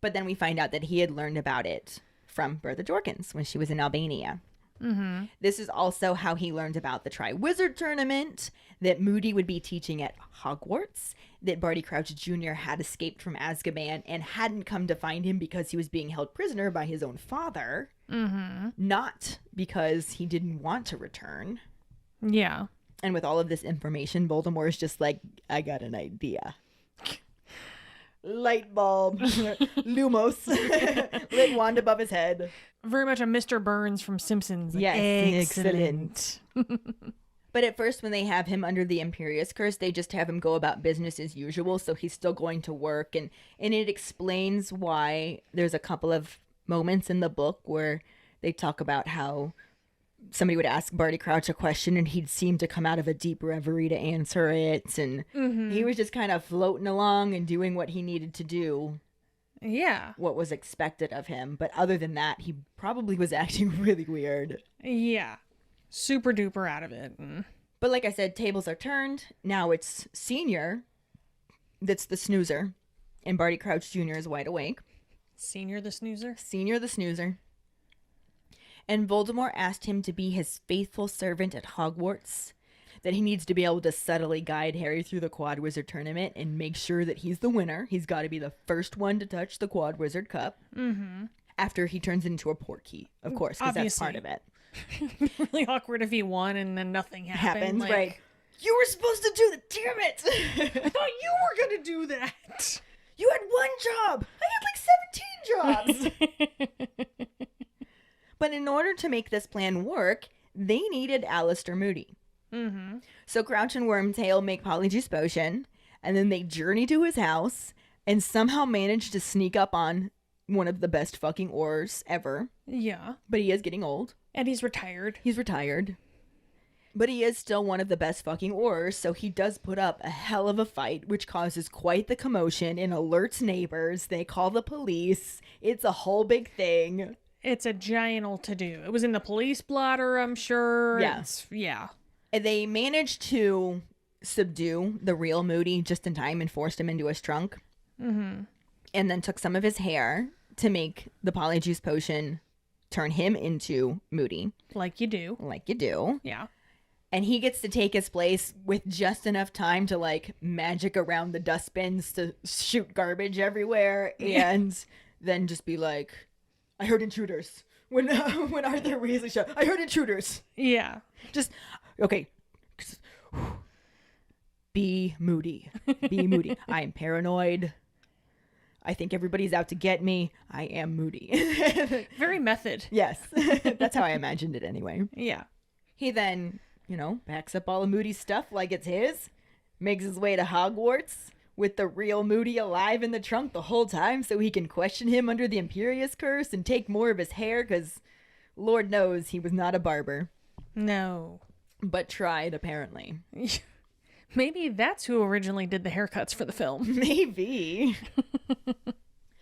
But then we find out that he had learned about it from Bertha Jorkins when she was in Albania. Mm-hmm. This is also how he learned about the Tri-Wizard Tournament, that Moody would be teaching at Hogwarts, that Barty Crouch Jr. had escaped from Azkaban and hadn't come to find him because he was being held prisoner by his own father, not because he didn't want to return. Yeah. And with all of this information, Voldemort's just like, I got an idea. Light bulb, Lumos, lit wand above his head. Very much a Mr. Burns from Simpsons. Yes, excellent. But at first, when they have him under the Imperious Curse, they just have him go about business as usual, so he's still going to work. And it explains why there's a couple of moments in the book where they talk about how somebody would ask Barty Crouch a question and he'd seem to come out of a deep reverie to answer it. And he was just kind of floating along and doing what he needed to do. Yeah. What was expected of him. But other than that, he probably was acting really weird. Yeah. Super duper out of it. But like I said, tables are turned. Now it's Senior that's the snoozer. And Barty Crouch Jr. is wide awake. Senior the snoozer? Senior the snoozer. And Voldemort asked him to be his faithful servant at Hogwarts, that he needs to be able to subtly guide Harry through the Quad Wizard Tournament and make sure that he's the winner. He's got to be the first one to touch the Quad Wizard Cup. Mm-hmm. After he turns into a portkey, of course, because that's part of it. Really awkward if he won and then nothing happened. Like, right. You were supposed to do the... Damn it! I thought you were going to do that. You had one job. I had like 17 jobs. But in order to make this plan work, they needed Alistair Moody. Mm-hmm. So Crouch and Wormtail make Polyjuice Potion, and then they journey to his house and somehow manage to sneak up on one of the best fucking Aurors ever. Yeah. But he is getting old. And he's retired. He's retired. But he is still one of the best fucking Aurors, so he does put up a hell of a fight, which causes quite the commotion and alerts neighbors. They call the police. It's a whole big thing. It's a giant old to-do. It was in the police blotter, I'm sure. Yes. Yeah. And they managed to subdue the real Moody just in time and forced him into his trunk. Mm-hmm. And then took some of his hair to make the Polyjuice Potion turn him into Moody. Like you do. Like you do. Yeah. And he gets to take his place with just enough time to, like, magic around the dustbins to shoot garbage everywhere. And then just be like... I heard intruders. When Arthur Weasley showed, I heard intruders. Yeah. Just, okay. Be moody. Be moody. I am paranoid. I think everybody's out to get me. I am moody. Very method. Yes. That's how I imagined it anyway. Yeah. He then, packs up all of Moody's stuff like it's his, makes his way to Hogwarts, with the real Moody alive in the trunk the whole time so he can question him under the Imperious Curse and take more of his hair because Lord knows he was not a barber. No. But tried, apparently. Maybe that's who originally did the haircuts for the film. Maybe.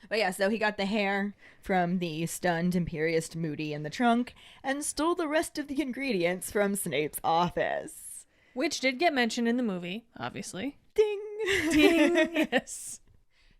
But yeah, so he got the hair from the stunned Imperious Moody in the trunk and stole the rest of the ingredients from Snape's office. Which did get mentioned in the movie, obviously. Ding! Ding! Yes.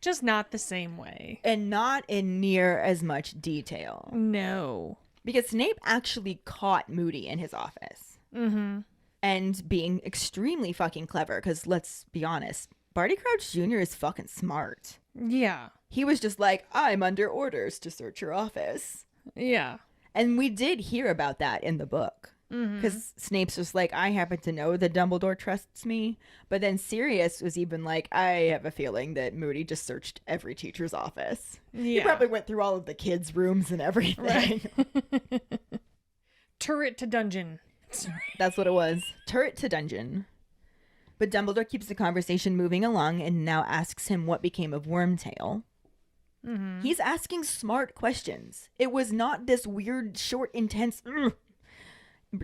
Just not the same way. And not in near as much detail. No. Because Snape actually caught Moody in his office. Mm-hmm. And being extremely fucking clever, because let's be honest, Barty Crouch Jr. is fucking smart. Yeah. He was just like, I'm under orders to search your office. Yeah. And we did hear about that in the book. Because Snape's just like, I happen to know that Dumbledore trusts me. But then Sirius was even like, I have a feeling that Moody just searched every teacher's office. Yeah. He probably went through all of the kids' rooms and everything. Right. Turret to dungeon. That's what it was. Turret to dungeon. But Dumbledore keeps the conversation moving along and now asks him what became of Wormtail. Mm-hmm. He's asking smart questions. It was not this weird, short, intense...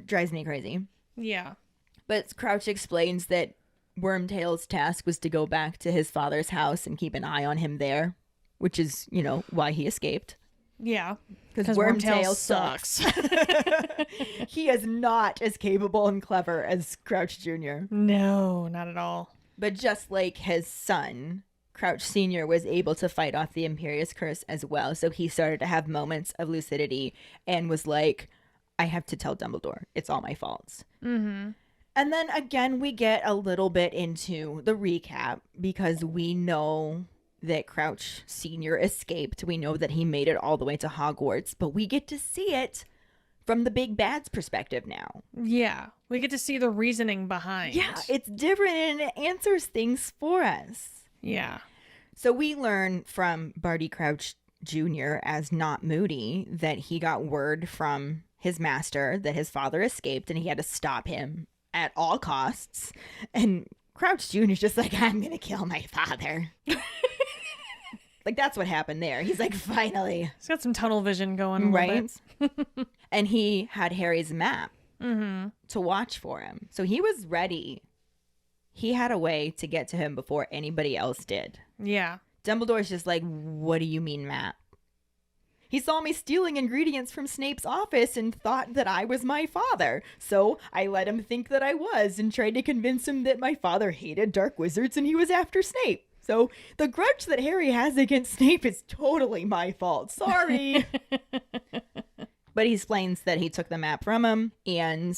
drives me crazy. Yeah. But Crouch explains that Wormtail's task was to go back to his father's house and keep an eye on him there, which is, why he escaped. Yeah. Because Wormtail sucks. He is not as capable and clever as Crouch Jr. No, not at all. But just like his son, Crouch Sr. was able to fight off the Imperious Curse as well. So he started to have moments of lucidity and was like, I have to tell Dumbledore. It's all my fault. Mm-hmm. And then again, we get a little bit into the recap because we know that Crouch Sr. escaped. We know that he made it all the way to Hogwarts, but we get to see it from the big bad's perspective now. Yeah. We get to see the reasoning behind. Yeah, it's different and it answers things for us. Yeah. So we learn from Barty Crouch Jr. as not Moody that he got word from his master that his father escaped and he had to stop him at all costs. And Crouch Jr. is just like, I'm going to kill my father. Like, that's what happened there. He's like, finally. He's got some tunnel vision going, right? And he had Harry's map to watch for him. So he was ready. He had a way to get to him before anybody else did. Yeah. Dumbledore's just like, what do you mean, map? He saw me stealing ingredients from Snape's office and thought that I was my father. So I let him think that I was and tried to convince him that my father hated dark wizards and he was after Snape. So the grudge that Harry has against Snape is totally my fault. Sorry. But he explains that he took the map from him and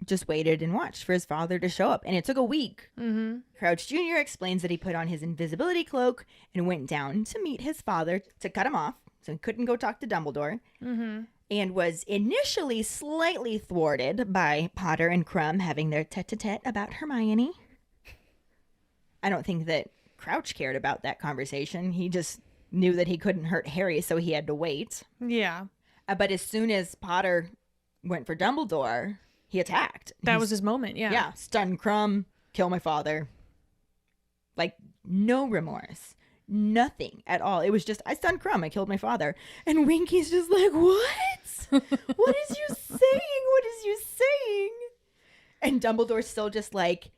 just waited and watched for his father to show up. And it took a week. Mm-hmm. Crouch Jr. explains that he put on his invisibility cloak and went down to meet his father to cut him off. So he couldn't go talk to Dumbledore. Mm-hmm. And was initially slightly thwarted by Potter and Crumb having their tete-a-tete about Hermione. I don't think that Crouch cared about that conversation. He just knew that he couldn't hurt Harry, so he had to wait. Yeah. But as soon as Potter went for Dumbledore, he attacked. That was his moment, yeah. Yeah, stun Crumb, kill my father. Like, no remorse. Nothing at all. It was just, I stunned Crumb, I killed my father. And Winky's just like, what? What is you saying? What is you saying? And Dumbledore's still just like,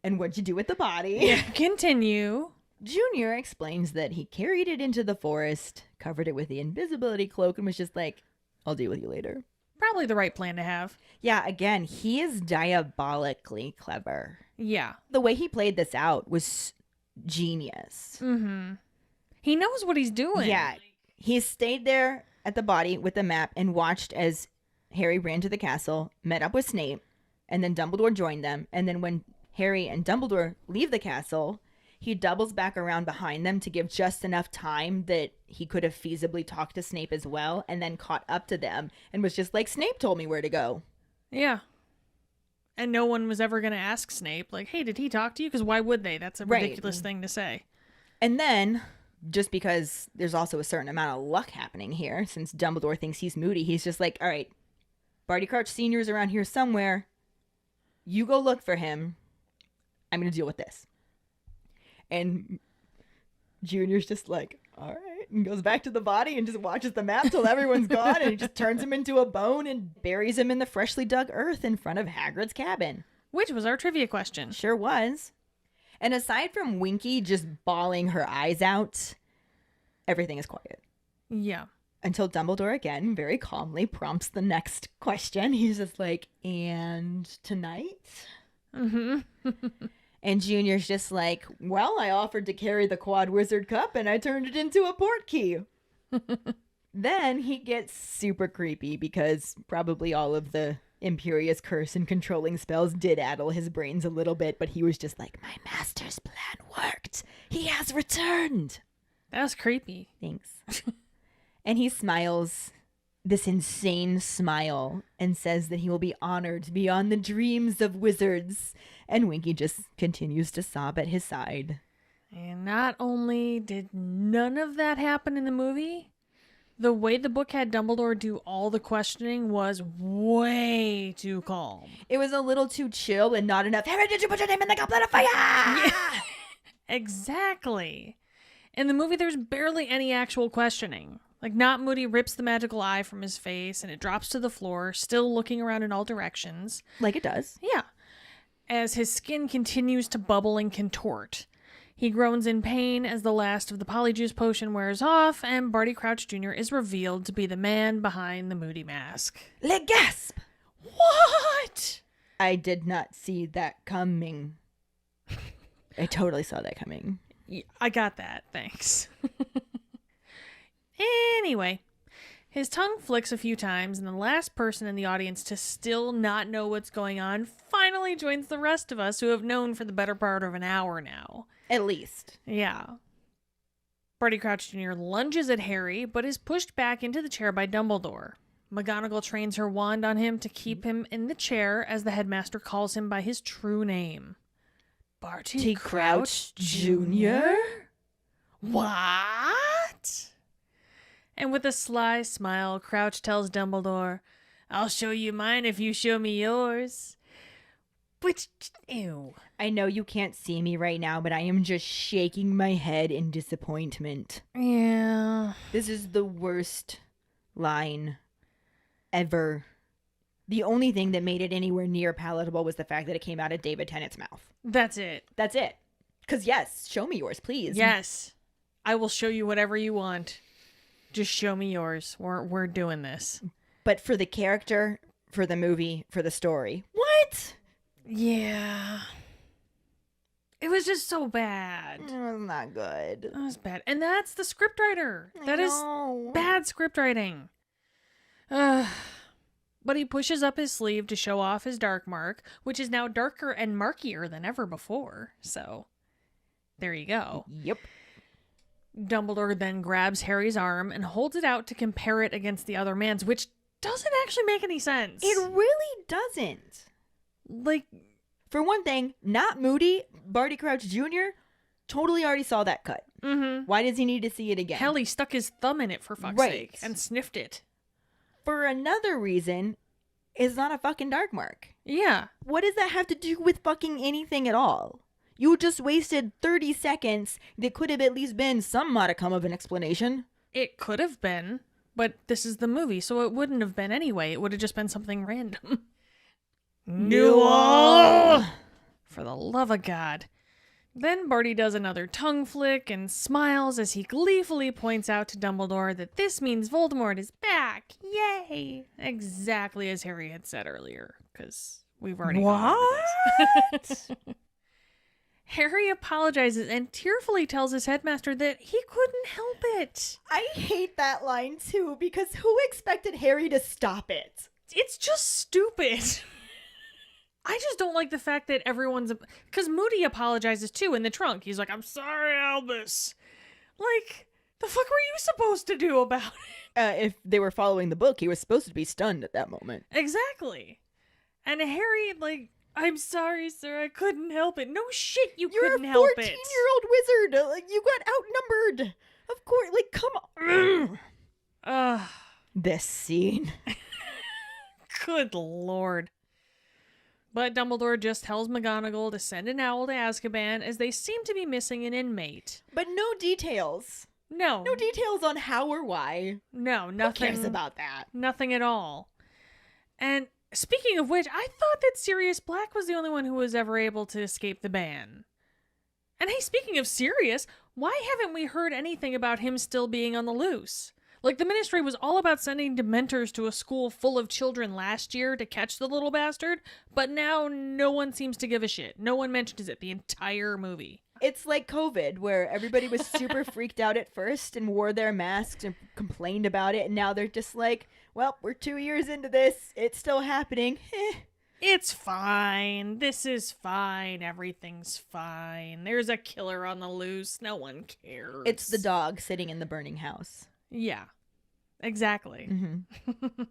and what'd you do with the body? Yeah, continue. Junior explains that he carried it into the forest, covered it with the invisibility cloak, and was just like, I'll deal with you later. Probably the right plan to have. Yeah, again, he is diabolically clever. Yeah. The way he played this out was genius. Mm-hmm. He knows what he's doing. Yeah. He stayed there at the body with the map and watched as Harry ran to the castle, met up with Snape, and then Dumbledore joined them. And then when Harry and Dumbledore leave the castle, he doubles back around behind them to give just enough time that he could have feasibly talked to Snape as well, and then caught up to them and was just like, Snape told me where to go. Yeah. And no one was ever going to ask Snape, like, hey, did he talk to you? Because why would they? That's a ridiculous thing to say. And then, just because there's also a certain amount of luck happening here, since Dumbledore thinks he's Moody, he's just like, all right, Barty Crouch Sr.'s around here somewhere. You go look for him. I'm going to deal with this. And Junior's just like, all right, and goes back to the body and just watches the map till everyone's gone, and he just turns him into a bone and buries him in the freshly dug earth in front of Hagrid's cabin. Which was our trivia question. Sure was. And aside from Winky just bawling her eyes out, everything is quiet. Yeah. Until Dumbledore again very calmly prompts the next question. He's just like, and tonight? Mm-hmm. And Junior's just like, well, I offered to carry the Quad Wizard Cup and I turned it into a portkey. Then he gets super creepy because probably all of the Imperious Curse and controlling spells did addle his brains a little bit, but he was just like, my master's plan worked. He has returned. That was creepy. Thanks. And he smiles this insane smile and says that he will be honored beyond the dreams of wizards. And Winky just continues to sob at his side. And not only did none of that happen in the movie, the way the book had Dumbledore do all the questioning was way too calm. It was a little too chill and not enough, Harry, did you put your name in the Goblet of Fire? Yeah, exactly. In the movie, there's barely any actual questioning. Like, not Moody rips the magical eye from his face and it drops to the floor, still looking around in all directions. Like it does. Yeah. As his skin continues to bubble and contort. He groans in pain as the last of the polyjuice potion wears off, and Barty Crouch Jr. is revealed to be the man behind the Moody mask. Le gasp! What? I did not see that coming. I totally saw that coming. Yeah, I got that, thanks. Anyway, his tongue flicks a few times, and the last person in the audience to still not know what's going on finally joins the rest of us who have known for the better part of an hour now. At least. Yeah. Barty Crouch Jr. lunges at Harry, but is pushed back into the chair by Dumbledore. McGonagall trains her wand on him to keep him in the chair as the headmaster calls him by his true name. Barty Crouch Jr.? What? And with a sly smile, Crouch tells Dumbledore, "I'll show you mine if you show me yours." Which, ew. I know you can't see me right now, but I am just shaking my head in disappointment. Yeah. This is the worst line ever. The only thing that made it anywhere near palatable was the fact that it came out of David Tennant's mouth. That's it. That's it. Because yes, show me yours, please. Yes. I will show you whatever you want. Just show me yours. We're doing this. But for the character, for the movie, for the story. What? Yeah. It was just so bad. It was not good. It was bad. And that's the scriptwriter. That is bad script writing. But he pushes up his sleeve to show off his dark mark, which is now darker and markier than ever before. So, there you go. Yep. Dumbledore then grabs Harry's arm and holds it out to compare it against the other man's, which doesn't actually make any sense. It really doesn't. Like, for one thing, not Moody, Barty Crouch Jr. totally already saw that cut. mm-hmm. Why does he need to see it again? Hell, he stuck his thumb in it, for fuck's Right. sake, and sniffed it. For another reason, it's not a fucking dark mark. Yeah. What does that have to do with fucking anything at all? You just wasted 30 seconds that could have at least been some modicum of an explanation. It could have been, but this is the movie, so it wouldn't have been anyway. It would have just been something random. No. For the love of God. Then Barty does another tongue flick and smiles as he gleefully points out to Dumbledore that this means Voldemort is back. Yay! Exactly as Harry had said earlier, because we've already gone over this. Harry apologizes and tearfully tells his headmaster that he couldn't help it. I hate that line too, because who expected Harry to stop it? It's just stupid. I just don't like the fact that everyone's... Because Moody apologizes too in the trunk. He's like, "I'm sorry, Albus." Like, the fuck were you supposed to do about it? If they were following the book, he was supposed to be stunned at that moment. Exactly. And Harry, like, "I'm sorry, sir, I couldn't help it." No shit, you couldn't help it. You're a 14-year-old wizard. Like, you got outnumbered. Of course, like, come on. This scene. Good lord. But Dumbledore just tells McGonagall to send an owl to Azkaban as they seem to be missing an inmate. But no details. No. No details on how or why. No, nothing. Who cares about that? Nothing at all. And speaking of which, I thought that Sirius Black was the only one who was ever able to escape the ban. And hey, speaking of Sirius, why haven't we heard anything about him still being on the loose? Like, the Ministry was all about sending Dementors to a school full of children last year to catch the little bastard, but now no one seems to give a shit. No one mentions it the entire movie. It's like COVID, where everybody was super freaked out at first and wore their masks and complained about it, and now they're just like, well, we're 2 years into this. It's still happening. It's fine. This is fine. Everything's fine. There's a killer on the loose. No one cares. It's the dog sitting in the burning house. Yeah, exactly. Mm-hmm.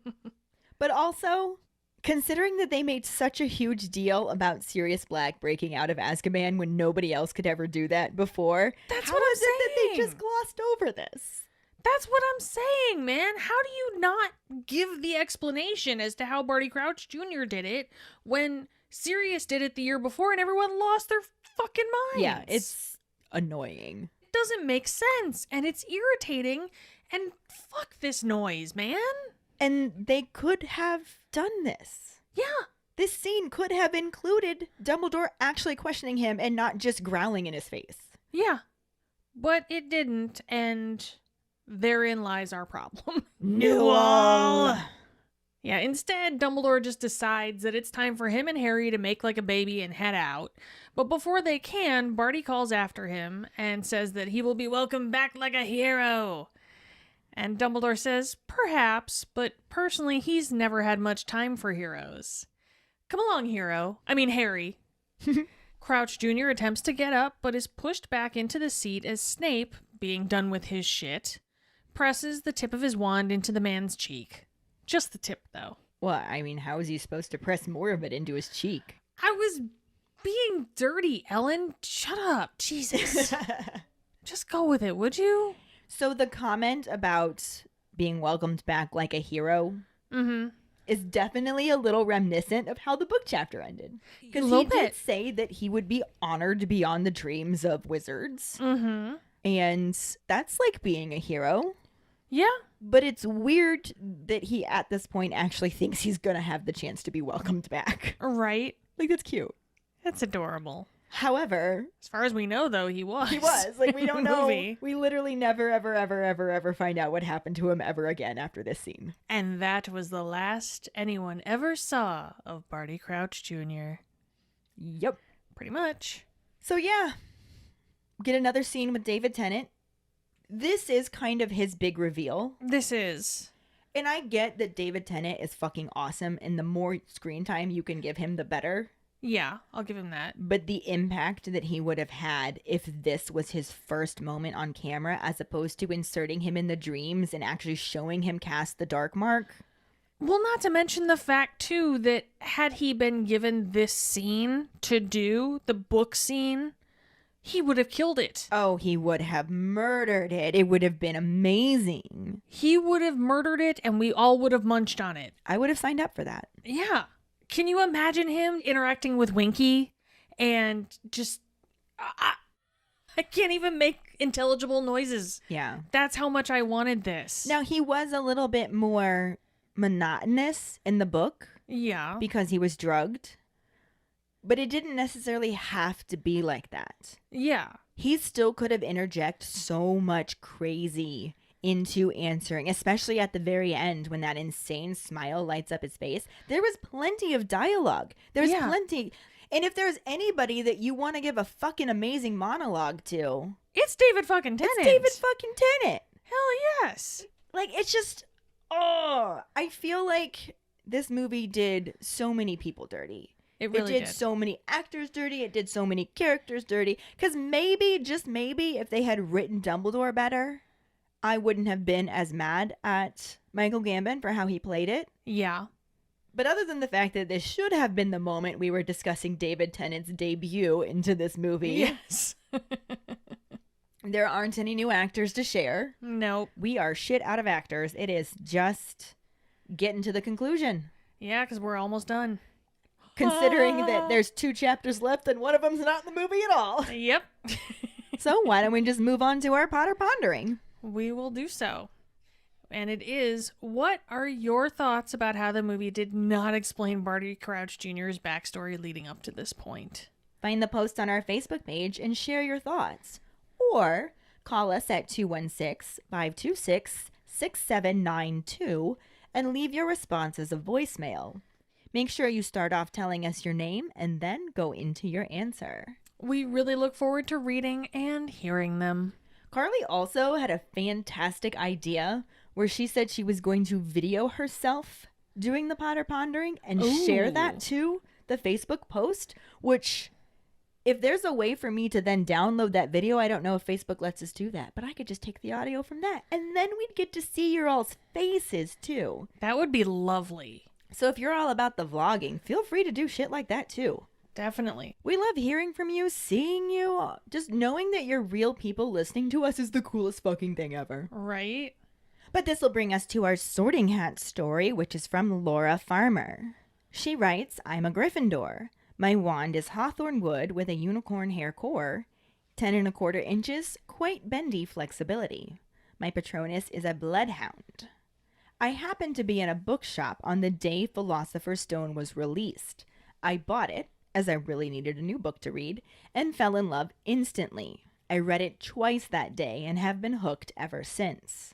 But also, considering that they made such a huge deal about Sirius Black breaking out of Azkaban when nobody else could ever do that before, That's how what I'm is it that they saying. just glossed over this? That's what I'm saying, man. How do you not give the explanation as to how Barty Crouch Jr. did it when Sirius did it the year before and everyone lost their fucking minds? Yeah, it's annoying. It doesn't make sense, and it's irritating, and fuck this noise, man. And they could have done this. Yeah. This scene could have included Dumbledore actually questioning him and not just growling in his face. Yeah, but it didn't, and therein lies our problem. Newell! Yeah, instead, Dumbledore just decides that it's time for him and Harry to make like a baby and head out. But before they can, Barty calls after him and says that he will be welcomed back like a hero. And Dumbledore says, perhaps, but personally, he's never had much time for heroes. Come along, Harry. Crouch Jr. attempts to get up, but is pushed back into the seat as Snape, being done with his shit, presses the tip of his wand into the man's cheek. Just the tip, though. Well, I mean, how is he supposed to press more of it into his cheek? I was being dirty, Ellen. Shut up. Jesus. Just go with it, would you? So the comment about being welcomed back like a hero is definitely a little reminiscent of how the book chapter ended. Because he did say that he would be honored beyond the dreams of wizards. And that's like being a hero. Yeah. But it's weird that he, at this point, actually thinks he's going to have the chance to be welcomed back. Right. Like, that's cute. That's adorable. However, as far as we know, though, he was. He was. Like, we don't know. Movie. We literally never, ever find out what happened to him ever again after this scene. And that was the last anyone ever saw of Barty Crouch Jr. Yep. Pretty much. So, yeah. Get another scene with David Tennant. This is kind of his big reveal. This is. And I get that David Tennant is fucking awesome, and the more screen time you can give him, the better. Yeah, I'll give him that. But the impact that he would have had if this was his first moment on camera, as opposed to inserting him in the dreams and actually showing him cast the dark mark. Well, not to mention the fact, too, that had he been given this scene to do, the book scene, he would have killed it. Oh, he would have murdered it. It would have been amazing. He would have murdered it, and we all would have munched on it. I would have signed up for that. Yeah. Can you imagine him interacting with Winky and just... I can't even make intelligible noises. Yeah. That's how much I wanted this. Now, he was a little bit more monotonous in the book. Yeah. Because he was drugged. But it didn't necessarily have to be like that. Yeah. He still could have interjected so much crazy into answering, especially at the very end when that insane smile lights up his face. There was plenty of dialogue. There's plenty. And if there's anybody that you want to give a fucking amazing monologue to, it's David fucking Tennant. It's David fucking Tennant. Hell yes. Like, it's just, I feel like this movie did so many people dirty. It really did so many actors dirty. It did so many characters dirty. Because maybe, just maybe, if they had written Dumbledore better, I wouldn't have been as mad at Michael Gambon for how he played it. Yeah. But other than the fact that this should have been the moment we were discussing David Tennant's debut into this movie. Yes. There aren't any new actors to share. Nope. We are shit out of actors. It is just getting to the conclusion. Yeah, because we're almost done. Considering that there's 2 chapters left and one of them's not in the movie at all. Yep. So why don't we just move on to our Potter Pondering? We will do so. And it is, what are your thoughts about how the movie did not explain Barty Crouch Jr.'s backstory leading up to this point? Find the post on our Facebook page and share your thoughts. Or call us at 216-526-6792 and leave your response as a voicemail. Make sure you start off telling us your name and then go into your answer. We really look forward to reading and hearing them. Carly also had a fantastic idea where she said she was going to video herself doing the Potter Pondering and share that to the Facebook post, which, if there's a way for me to then download that video, I don't know if Facebook lets us do that, but I could just take the audio from that and then we'd get to see your all's faces too. That would be lovely. So if you're all about the vlogging, feel free to do shit like that too. Definitely. We love hearing from you, seeing you. Just knowing that you're real people listening to us is the coolest fucking thing ever. Right? But this will bring us to our Sorting Hat story, which is from Laura Farmer. She writes, I'm a Gryffindor. My wand is hawthorn wood with a unicorn hair core, 10 1/4 inches, quite bendy flexibility. My Patronus is a bloodhound. I happened to be in a bookshop on the day Philosopher's Stone was released. I bought it, as I really needed a new book to read, and fell in love instantly. I read it twice that day and have been hooked ever since.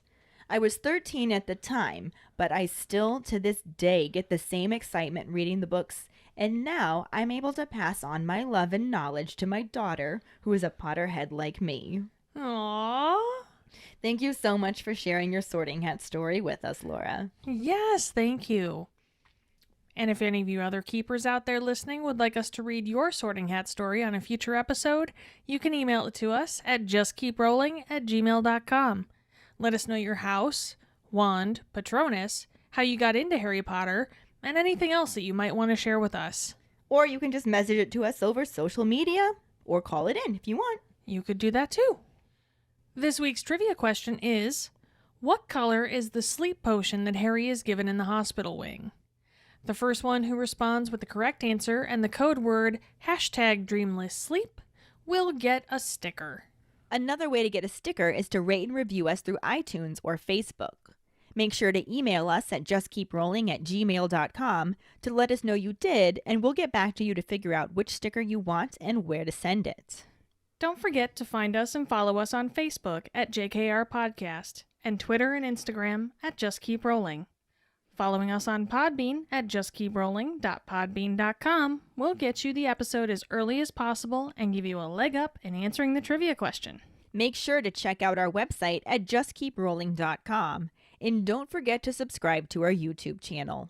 I was 13 at the time, but I still to this day get the same excitement reading the books, and now I'm able to pass on my love and knowledge to my daughter, who is a Potterhead like me. Aww. Thank you so much for sharing your Sorting Hat story with us, Laura. Yes, thank you. And if any of you other keepers out there listening would like us to read your Sorting Hat story on a future episode, you can email it to us at justkeeprolling@gmail.com. Let us know your house, wand, Patronus, how you got into Harry Potter, and anything else that you might want to share with us. Or you can just message it to us over social media, or call it in if you want. You could do that too. This week's trivia question is, what color is the sleep potion that Harry is given in the hospital wing? The first one who responds with the correct answer and the code word #DreamlessSleep will get a sticker. Another way to get a sticker is to rate and review us through iTunes or Facebook. Make sure to email us at justkeeprolling@gmail.com to let us know you did, and we'll get back to you to figure out which sticker you want and where to send it. Don't forget to find us and follow us on Facebook at JKR Podcast and Twitter and Instagram at Just Keep Rolling. Following us on Podbean at justkeeprolling.podbean.com will get you the episode as early as possible and give you a leg up in answering the trivia question. Make sure to check out our website at justkeeprolling.com, and don't forget to subscribe to our YouTube channel.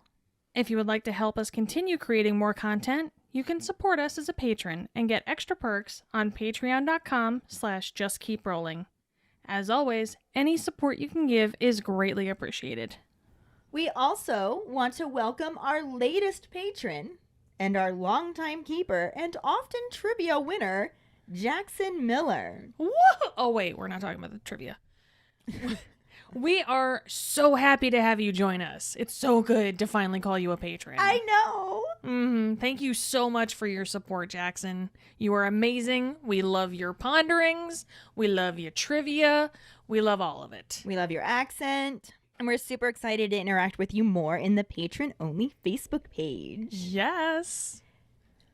If you would like to help us continue creating more content, you can support us as a patron and get extra perks on patreon.com/justkeeprolling. As always, any support you can give is greatly appreciated. We also want to welcome our latest patron and our longtime keeper and often trivia winner, Jackson Miller. Whoa! Oh, wait, we're not talking about the trivia. We are so happy to have you join us. It's so good to finally call you a patron. I know. Thank you so much for your support, Jackson. You are amazing. We love your ponderings. We love your trivia. We love all of it. We love your accent. And we're super excited to interact with you more in the patron-only Facebook page. Yes.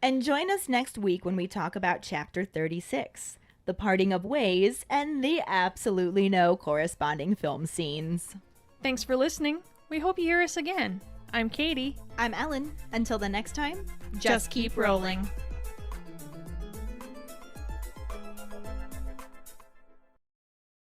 And join us next week when we talk about Chapter 36, The Parting of Ways, and the absolutely no corresponding film scenes. Thanks for listening. We hope you hear us again. I'm Katie. I'm Ellen. Until the next time, Just keep rolling.